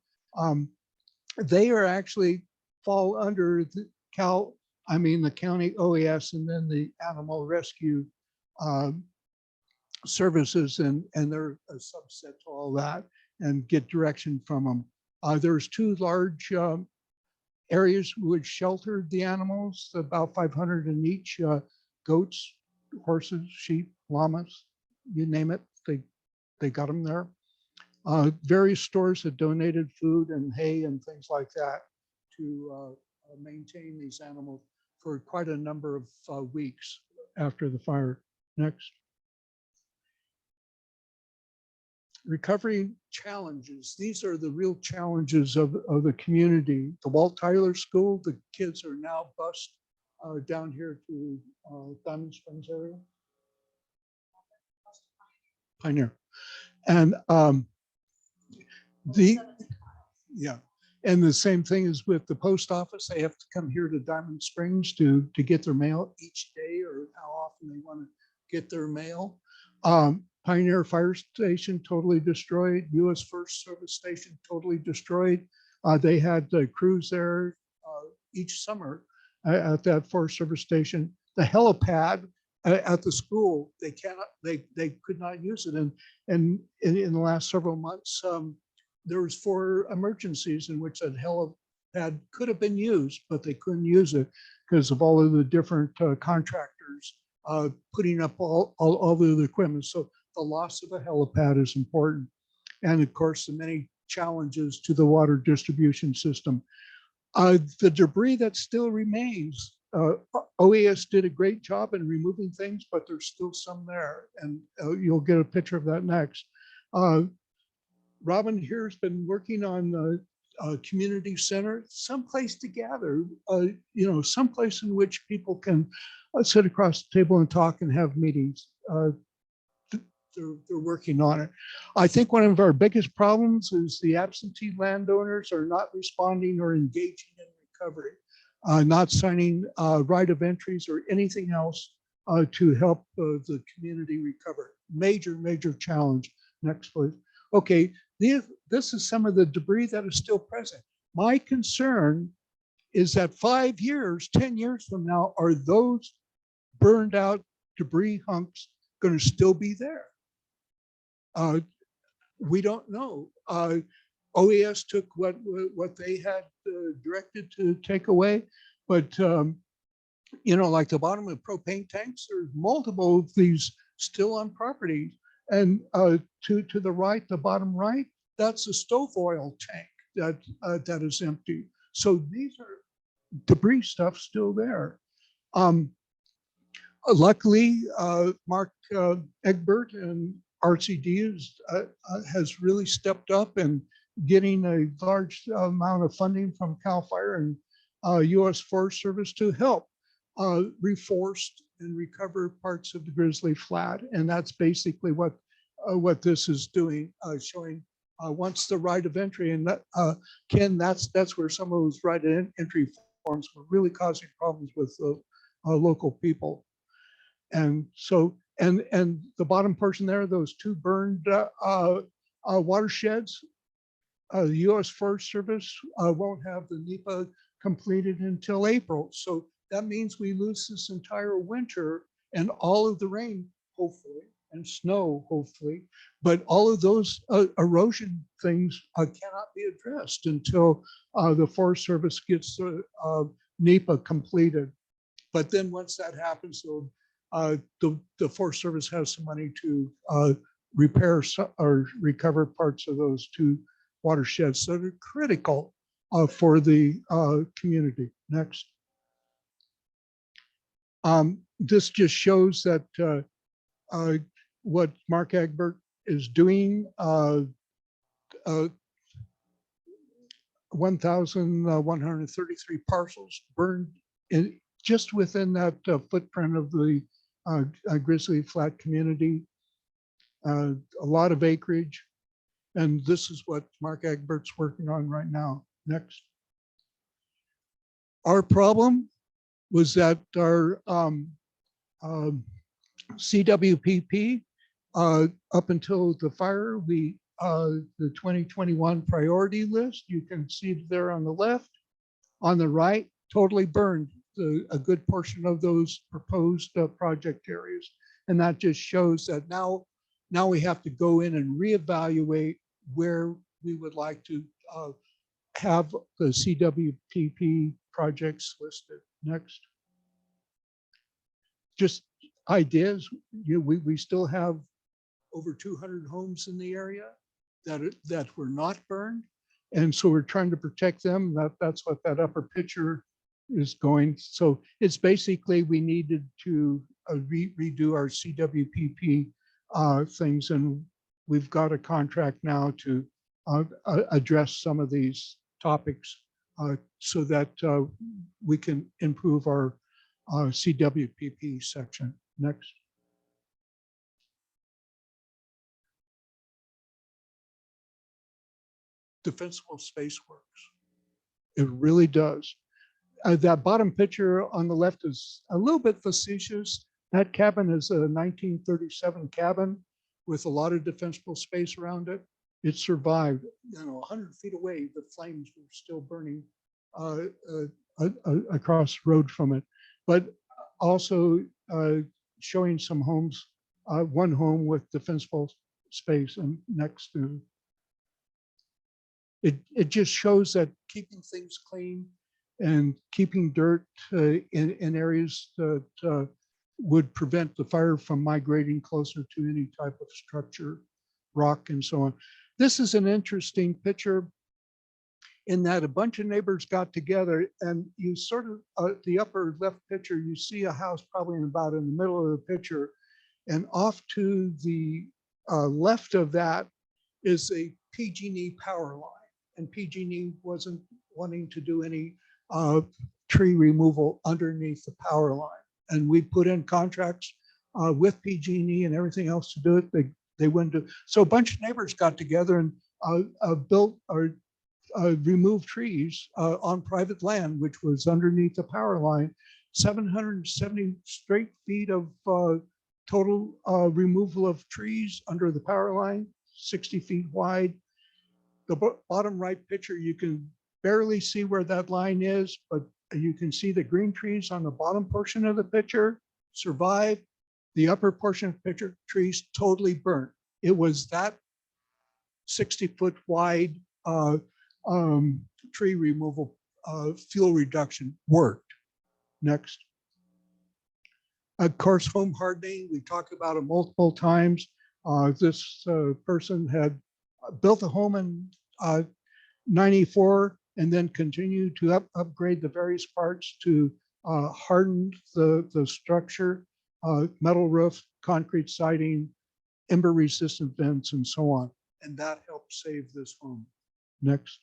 S15: They are actually fall under the the county OAS and then the animal rescue services, and they're a subset to all that and get direction from them. There's two large areas which sheltered the animals, about 500 in each, goats, horses, sheep, llamas, you name it, they got them there. Various stores have donated food and hay and things like that to maintain these animals for quite a number of weeks after the fire. Next. Recovery challenges. These are the real challenges of the community. The Walt Tyler School, the kids are now bused down here to Diamond Springs area. Pioneer. And and the same thing is with the post office. They have to come here to Diamond Springs to get their mail each day, or how often they want to get their mail. Pioneer Fire Station totally destroyed. U.S. First Service Station totally destroyed. They had crews there each summer at that Forest Service Station. The helipad at the school, they could not use it. And in the last several months, there was 4 emergencies in which that helipad could have been used, but they couldn't use it because of all of the different contractors putting up all of the equipment. So the loss of a helipad is important. And of course, the many challenges to the water distribution system. The debris that still remains, OAS did a great job in removing things, but there's still some there. And you'll get a picture of that next. Robin here has been working on the community center, someplace to gather, someplace in which people can sit across the table and talk and have meetings. They're working on it. I think one of our biggest problems is the absentee landowners are not responding or engaging in recovery, not signing right of entries or anything else to help the community recover. Major challenge. Next, please. Okay, this is some of the debris that is still present. My concern is that 5 years, 10 years from now, are those burned out debris hunks going to still be there? We don't know. OAS took what they had directed to take away, but like the bottom of propane tanks, there's multiple of these still on property. And to the right, the bottom right, that's a stove oil tank that is empty. So these are debris stuff still there. Luckily, Mark Egbert and RCD has really stepped up in getting a large amount of funding from CAL FIRE and U.S. Forest Service to help reforest and recover parts of the Grizzly Flat. And that's basically what this is doing, showing once the right of entry. And that, Ken, that's where some of those right of entry forms were really causing problems with local people. And so, and the bottom portion there, those 2 burned watersheds, the U.S. Forest Service won't have the NEPA completed until April. So that means we lose this entire winter and all of the rain, hopefully, and snow, hopefully. But all of those erosion things cannot be addressed until the Forest Service gets NEPA completed. But then once that happens, the Forest Service has some money to repair or recover parts of those 2 watersheds that are critical for the community. Next. This just shows that what Mark Egbert is doing, 1,133 parcels burned just within that footprint of the Grizzly Flat community. a lot of acreage. And this is what Mark Egbert's working on right now. Next. Our problem was that our CWPP, up until the fire, the 2021 priority list, you can see it there on the left. On the right, totally burned a good portion of those proposed project areas. And that just shows that now we have to go in and reevaluate where we would like to have the CWPP projects listed. Next. Just ideas. We still have over 200 homes in the area that were not burned. And so we're trying to protect them. That's what that upper picture is going. So it's basically we needed to redo our CWPP things, and we've got a contract now to address some of these topics so that we can improve our CWPP section. Next. Defensible space works. It really does. That bottom picture on the left is a little bit facetious. That cabin is a 1937 cabin with a lot of defensible space around it. It survived. 100 feet away, the flames were still burning across the road from it. But also showing some homes, one home with defensible space, and next to it just shows that keeping things clean and keeping dirt in areas that would prevent the fire from migrating closer to any type of structure, rock, and so on. This is an interesting picture in that a bunch of neighbors got together, and you sort of, the upper left picture, you see a house probably about in the middle of the picture, and off to the left of that is a PG&E power line. And PG&E wasn't wanting to do any tree removal underneath the power line. And we put in contracts with PG&E and everything else to do it. They went to, so a bunch of neighbors got together and built or removed trees on private land, which was underneath the power line. 770 straight feet of total removal of trees under the power line, 60 feet wide. The bottom right picture, you can barely see where that line is, but you can see the green trees on the bottom portion of the picture survive. The upper portion of the picture, trees totally burnt. It was that 60-foot wide tree removal fuel reduction worked. Next. Of course, home hardening, we talked about it multiple times. This person had built a home in 94 and then continued to upgrade the various parts to harden the structure, metal roof, concrete siding, ember resistant vents, and so on. And that helped save this home. Next.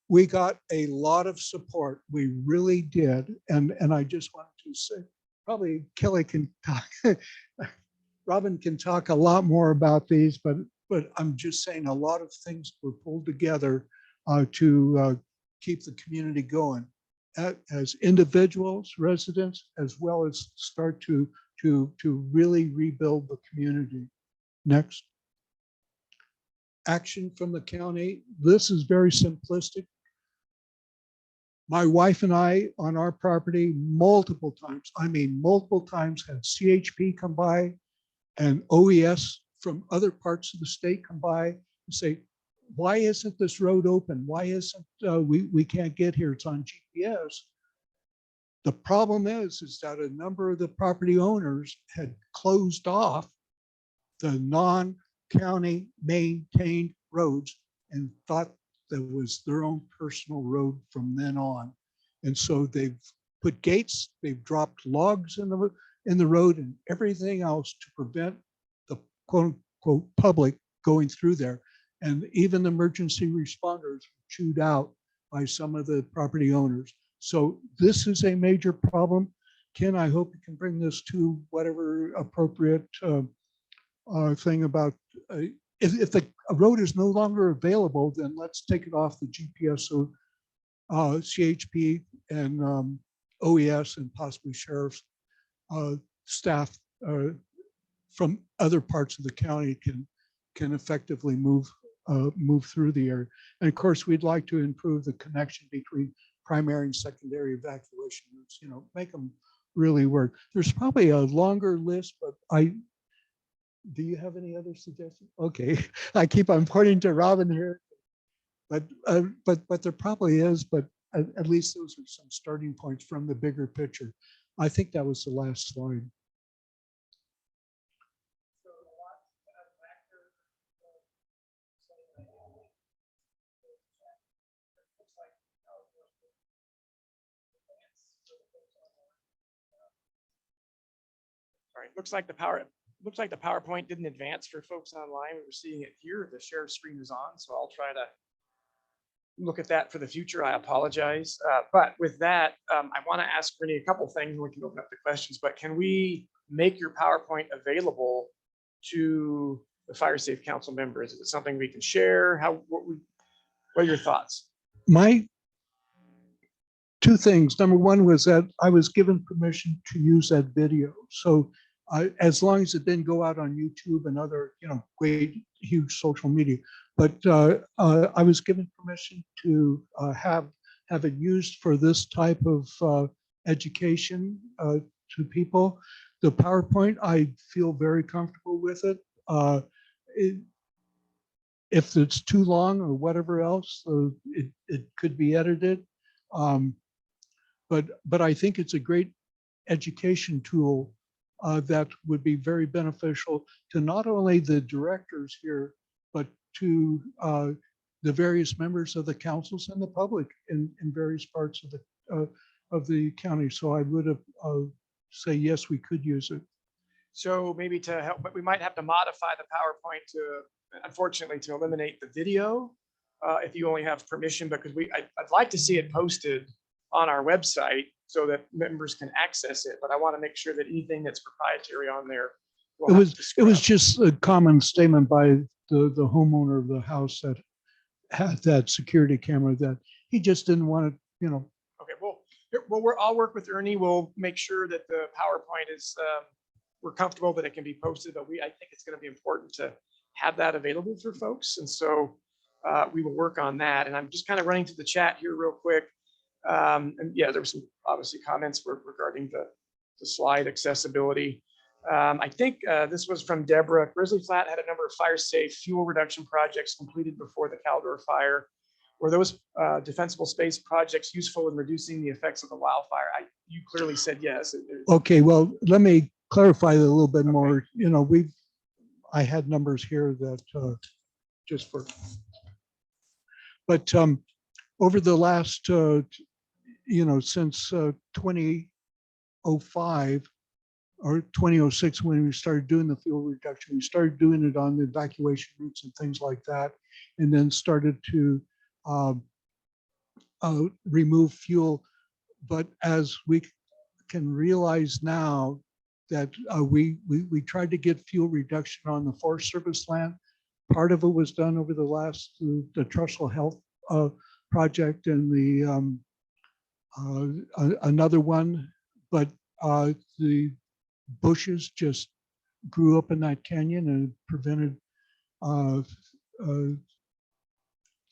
S15: We got a lot of support. We really did. And I just wanted to say, probably Kelly can talk, Robin can talk a lot more about these, but I'm just saying a lot of things were pulled together to keep the community going as individuals, residents, as well as start to really rebuild the community. Next. Action from the county. This is very simplistic. My wife and I on our property multiple times, I mean multiple times, had CHP come by and OES from other parts of the state come by and say, why isn't this road open? Why isn't we can't get here? It's on GPS. The problem is that a number of the property owners had closed off the non-county maintained roads and thought that was their own personal road from then on. And so they've put gates, they've dropped logs in the road and everything else to prevent the quote unquote public going through there. And even the emergency responders were chewed out by some of the property owners. So this is a major problem. Ken, I hope you can bring this to whatever appropriate thing about if the road is no longer available, then let's take it off the GPS. So CHP and OES and possibly sheriff's staff from other parts of the county can effectively move through the area. And of course, we'd like to improve the connection between primary and secondary evacuation routes, make them really work. There's probably a longer list, but do you have any other suggestions? Okay, I keep on pointing to Robin here, but there probably is, but at least those are some starting points from the bigger picture. I think that was the last slide.
S1: All right, looks like the PowerPoint didn't advance for folks online. We were seeing it here. The share screen is on, so I'll try to look at that for the future. I apologize. But with that, I want to ask Renee a couple things and we can open up the questions, but can we make your PowerPoint available to the Fire Safe Council members? Is it something we can share? What are your thoughts?
S15: My two things. Number one was that I was given permission to use that video. So as long as it didn't go out on YouTube and other, great, huge social media, but I was given permission to have it used for this type of education to people. The PowerPoint, I feel very comfortable with it. If it's too long or whatever else, it could be edited. But I think it's a great education tool that would be very beneficial to not only the directors here, but to the various members of the councils and the public in various parts of the county. So I would say yes, we could use it.
S1: So maybe to help, but we might have to modify the PowerPoint unfortunately, to eliminate the video if you only have permission, because I'd like to see it posted on our website so that members can access it, but I want to make sure that anything that's proprietary on there.
S15: It was just a common statement by the homeowner of the house that had that security camera that he just didn't want to,
S1: Okay, well, I'll work with Ernie. We'll make sure that the PowerPoint is, we're comfortable that it can be posted, but I think it's going to be important to have that available for folks. And so we will work on that. And I'm just kind of running through the chat here real quick. And yeah, there were some obviously comments regarding the slide accessibility. I think this was from Deborah. Grizzly Flat had a number of fire safe fuel reduction projects completed before the Caldor fire. Were those defensible space projects useful in reducing the effects of the wildfire? You clearly said yes.
S15: Okay, well, let me clarify that a little bit more. I had numbers here that just for, but over the last, since 2005 or 2006, when we started doing the fuel reduction, we started doing it on the evacuation routes and things like that, and then started to remove fuel. But as we can realize now that we tried to get fuel reduction on the Forest Service land. Part of it was done over the Trussell Health project and the another one, but the bushes just grew up in that canyon and prevented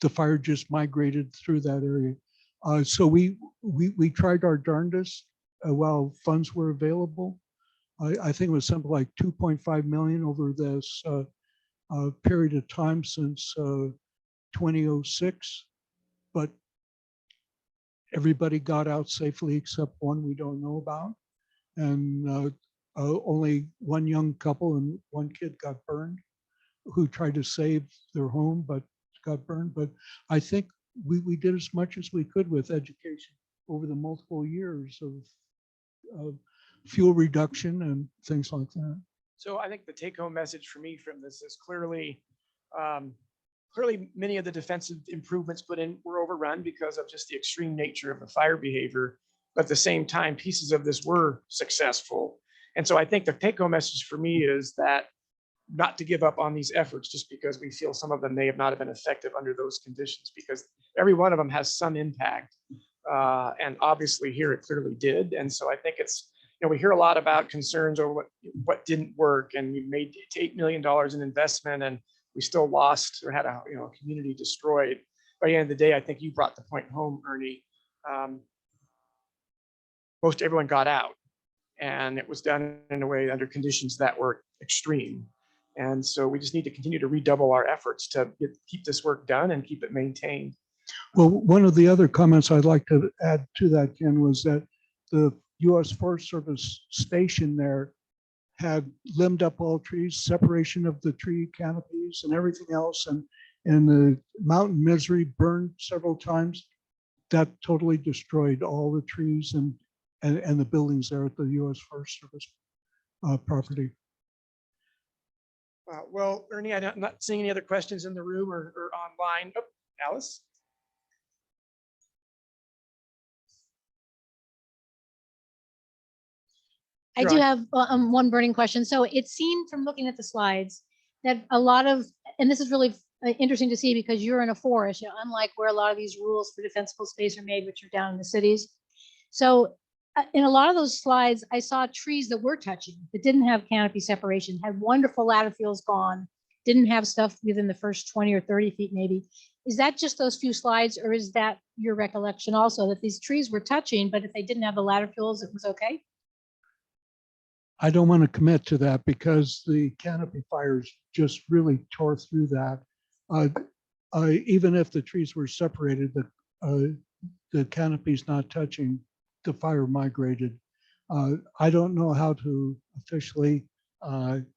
S15: the fire just migrated through that area. So we tried our darndest while funds were available. I think it was something like 2.5 million over this period of time since 2006, but everybody got out safely except one we don't know about, and only one young couple and one kid got burned who tried to save their home but got burned. But I think we did as much as we could with education over the multiple years of fuel reduction and things like that.
S1: So I think the take-home message for me from this is clearly many of the defensive improvements put in were overrun because of just the extreme nature of the fire behavior. But at the same time, pieces of this were successful. And so I think the take-home message for me is that not to give up on these efforts just because we feel some of them may have not have been effective under those conditions, because every one of them has some impact. And obviously here it clearly did. And so I think it's, we hear a lot about concerns over what didn't work, and we made $8 million in investment and we still lost or had a community destroyed. By the end of the day, I think you brought the point home, Ernie. Most everyone got out, and it was done in a way under conditions that were extreme. And so we just need to continue to redouble our efforts to keep this work done and keep it maintained.
S15: Well, one of the other comments I'd like to add to that, Ken, was that the U.S. Forest Service station there had limbed up all trees, separation of the tree canopies and everything else. And the mountain misery burned several times. That totally destroyed all the trees and the buildings there at the U.S. Forest Service property.
S1: Well, Ernie, I'm not seeing any other questions in the room or online. Oh, Alice?
S2: I do have one burning question. So it seemed from looking at the slides that a lot of, and this is really interesting to see because you're in a forest, unlike where a lot of these rules for defensible space are made, which are down in the cities. So in a lot of those slides, I saw trees that were touching, that didn't have canopy separation, had wonderful latticefields gone, didn't have stuff within the first 20 or 30 feet maybe. Is that just those few slides, or is that your recollection also that these trees were touching, but if they didn't have the latticefields, it was okay?
S15: I don't want to commit to that because the canopy fires just really tore through that. Even if the trees were separated, the canopy's not touching, the fire migrated. I don't know how to officially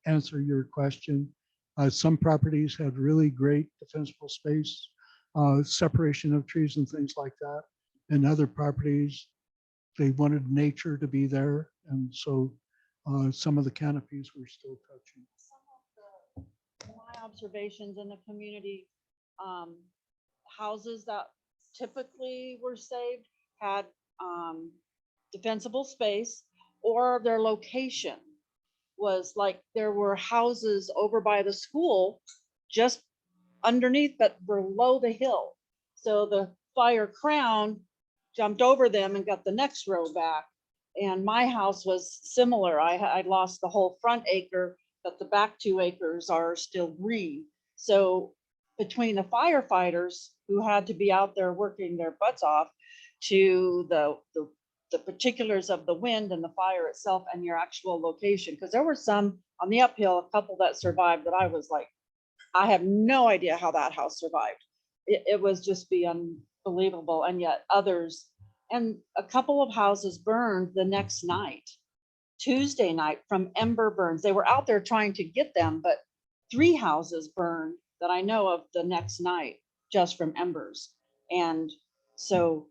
S15: answer your question. Some properties had really great defensible space, separation of trees and things like that. And other properties, they wanted nature to be there. And so some of the canopies were still touching.
S9: My observations in the community, houses that typically were saved had defensible space, or their location was like there were houses over by the school just underneath but below the hill. So the fire crown jumped over them and got the next row back. And my house was similar. I lost the whole front acre, but the back 2 acres are still green. So between the firefighters who had to be out there working their butts off to the particulars of the wind and the fire itself and your actual location, because there were some on the uphill, a couple that survived that I was like, I have no idea how that house survived. It was just beyond unbelievable. And yet others, and a couple of houses burned the next night, Tuesday night, from ember burns. They were out there trying to get them, but 3 houses burned that I know of the next night just from embers. And so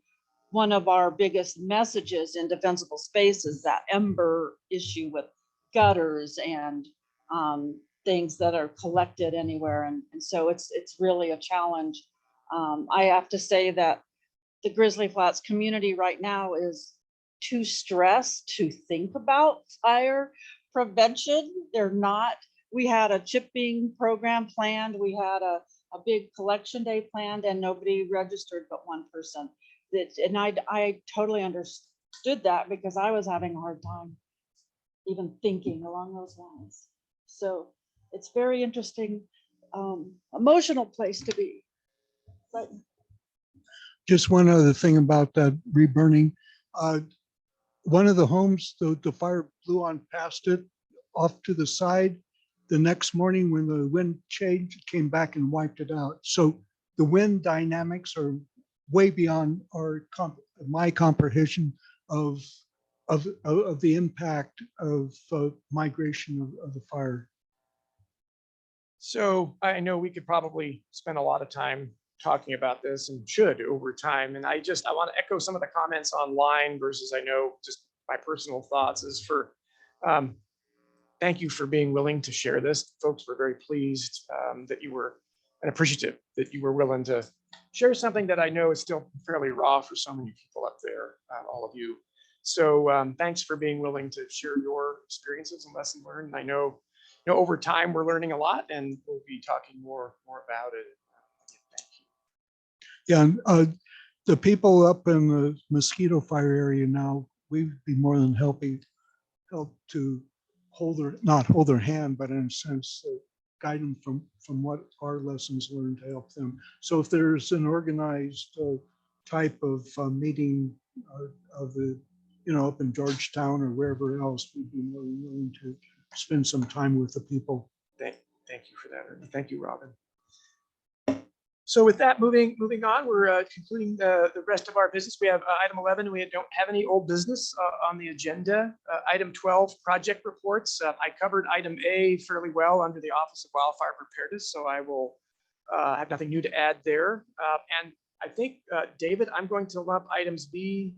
S9: one of our biggest messages in defensible space is that ember issue with gutters and things that are collected anywhere. And so it's really a challenge. I have to say that the Grizzly Flats community right now is too stressed to think about fire prevention. They're not. We had a chipping program planned. We had a big collection day planned, and nobody registered but one person. And I totally understood that because I was having a hard time even thinking along those lines. So it's very interesting, emotional place to be. But
S15: Just one other thing about that reburning. One of the homes, the fire blew on past it off to the side. The next morning when the wind changed, it came back and wiped it out. So the wind dynamics are way beyond my comprehension of the impact of migration of the fire.
S1: So I know we could probably spend a lot of time talking about this and should over time. And I want to echo some of the comments online versus I know just my personal thoughts is for, thank you for being willing to share this. Folks were very pleased that you were, and appreciative that you were willing to share something that I know is still fairly raw for so many people up there, all of you. So thanks for being willing to share your experiences and lessons learned. And I know over time, we're learning a lot and we'll be talking more about it.
S15: Yeah, and the people up in the mosquito fire area now, we'd be more than help to not hold their hand, but in a sense, guide them from what our lessons learned to help them. So if there's an organized type of meeting of the, up in Georgetown or wherever else, we'd be more than willing to spend some time with the people.
S1: Thank you for that, Ernie. Thank you, Robin. So with that, moving on, we're concluding the rest of our business. We have item 11. We don't have any old business on the agenda. Item 12, project reports. I covered item A fairly well under the Office of Wildfire Preparedness, so I will have nothing new to add there. And I think, David, I'm going to lump items B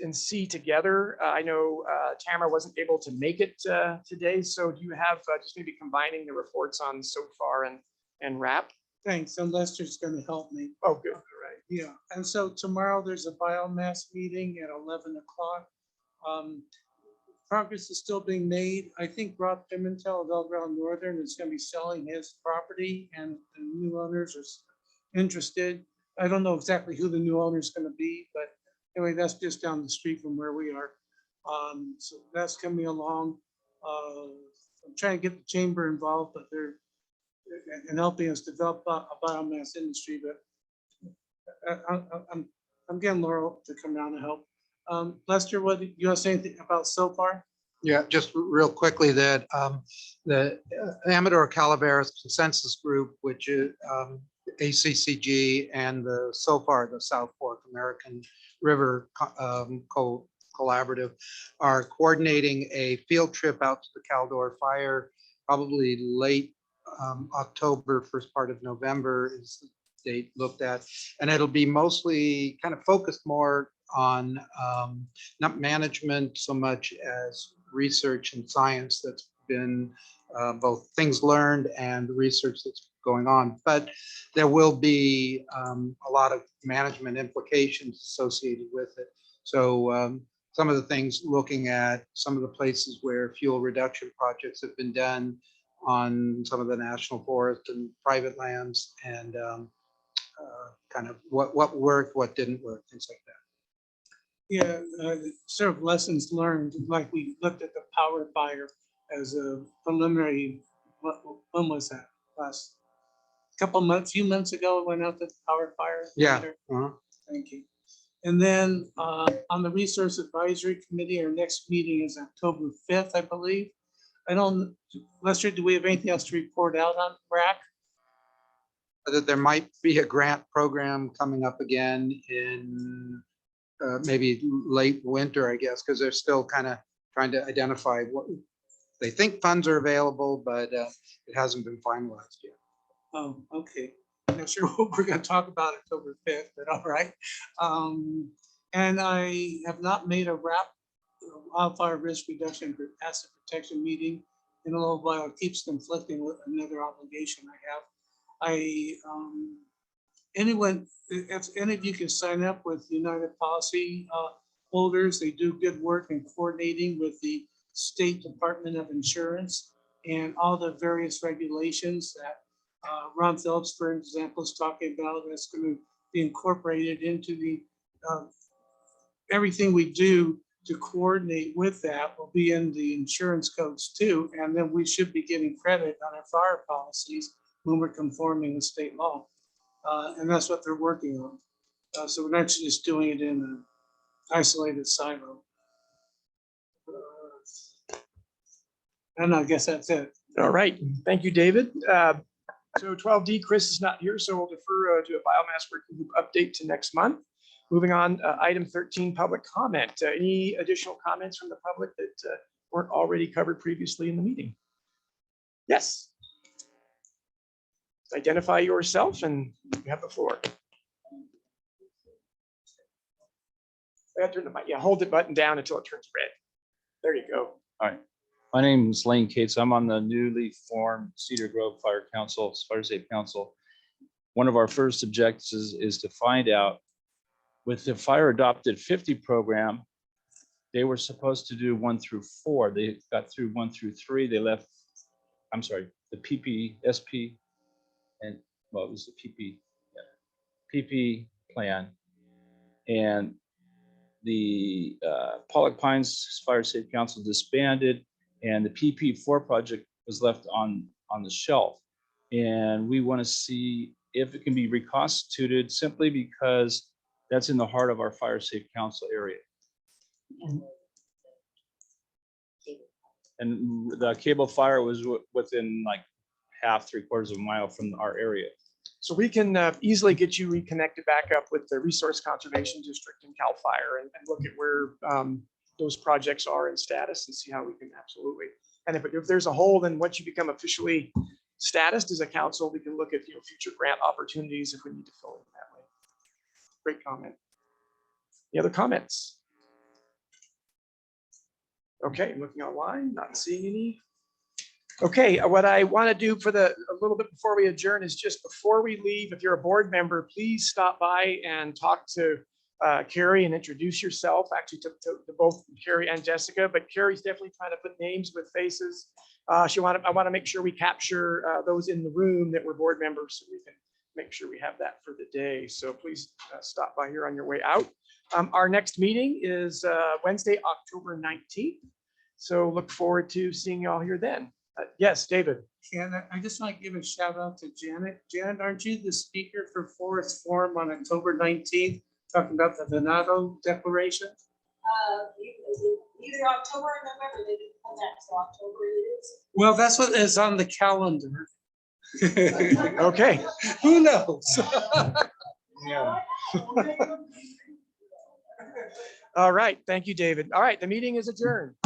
S1: and C together. I know Tamara wasn't able to make it today, so do you have just maybe combining the reports on so far and wrap?
S12: Thanks, and Lester's gonna help me.
S1: Oh, good, all right.
S12: Yeah, and so tomorrow there's a biomass meeting at 11 o'clock. Progress is still being made. I think Rob Pimentel of Eldorado Northern is gonna be selling his property and the new owners are interested. I don't know exactly who the new owner is gonna be, but anyway, that's just down the street from where we are. So that's coming along. I'm trying to get the chamber involved, but they're and helping us develop a biomass industry, but I'm getting Laurel to come down and help. Lester, what you want to say anything about so far?
S4: Yeah, just real quickly that the Amador Calaveras Consensus Group, which is ACCG and the SOFAR, the South Fork American River Collaborative, are coordinating a field trip out to the Caldor Fire, probably late October, first part of November is the date looked at, and it'll be mostly kind of focused more on not management so much as research and science that's been both things learned and the research that's going on, but there will be a lot of management implications associated with it. So some of the things looking at some of the places where fuel reduction projects have been done on some of the national forest and private lands, and kind of what worked, what didn't work, things like that.
S12: Yeah, sort of lessons learned, like we looked at the power fire as a preliminary, when was that? Last few months ago, it went out to the power fire.
S4: Yeah.
S12: Thank you. And then on the Resource Advisory Committee, our next meeting is October 5th, I believe. Lester, do we have anything else to report out on RAC?
S4: That there might be a grant program coming up again in maybe late winter, I guess, because they're still kind of trying to identify what they think funds are available, but it hasn't been finalized yet.
S12: Oh, okay. I'm not sure what we're going to talk about October 5th, but all right. And I have not made a RAP, wildfire risk reduction for asset protection meeting in a little while. It keeps conflicting with another obligation I have. If any of you can sign up with United Policy holders, they do good work in coordinating with the State Department of Insurance and all the various regulations that Ron Phillips, for example, is talking about. That's going to be incorporated into the everything we do to coordinate with that will be in the insurance codes too. And then we should be getting credit on our fire policies when we're conforming with state law. And that's what they're working on. So we're not just doing it in an isolated silo. And I guess that's it.
S1: All right, thank you, David. So 12D, Chris is not here, so we'll defer to a biomass working group update to next month. Moving on, item 13, public comment. Any additional comments from the public that weren't already covered previously in the meeting? Yes. Identify yourself and you have the floor. Turn the mic. Yeah, hold the button down until it turns red. There you go.
S22: All right. My name is Lane Cates. I'm on the newly formed Cedar Grove Fire Council, Fire Safe Council. One of our first objectives is to find out, with the Fire Adopted 50 program, they were supposed to do 1 through 4. They got through 1 through 3. They left I'm sorry, the PPSP and, well, it was the PP plan. And the Pollock Pines Fire Safe Council disbanded, and the PP4 project was left on the shelf. And we want to see if it can be reconstituted, simply because that's in the heart of our Fire Safe Council area. And the cable fire was within like half, 3/4 of a mile from our area.
S1: So we can easily get you reconnected back up with the Resource Conservation District and CAL FIRE and look at where those projects are in status and see how we can absolutely. And if there's a hole, then once you become officially statused as a council, we can look at future grant opportunities if we need to fill in that way. Great comment. Any other comments? Okay, I'm looking online, not seeing any. Okay, what I want to do for a little bit before we adjourn is just before we leave, if you're a board member, please stop by and talk to Carrie and introduce yourself, actually to both Carrie and Jessica, but Carrie's definitely trying to put names with faces. I want to make sure we capture those in the room that were board members, so we can make sure we have that for the day. So please stop by here on your way out. Our next meeting is Wednesday, October 19th. So look forward to seeing you all here then. Yes, David.
S12: Janet, I just want to give a shout out to Janet. Janet, aren't you the speaker for Forest Forum on October 19th, talking about the Venado Declaration?
S3: Either October or November, they didn't pull that, so October it is.
S12: Well, that's what is on the calendar.
S1: Okay.
S12: Who knows?
S1: Yeah. All right. Thank you, David. All right. The meeting is adjourned.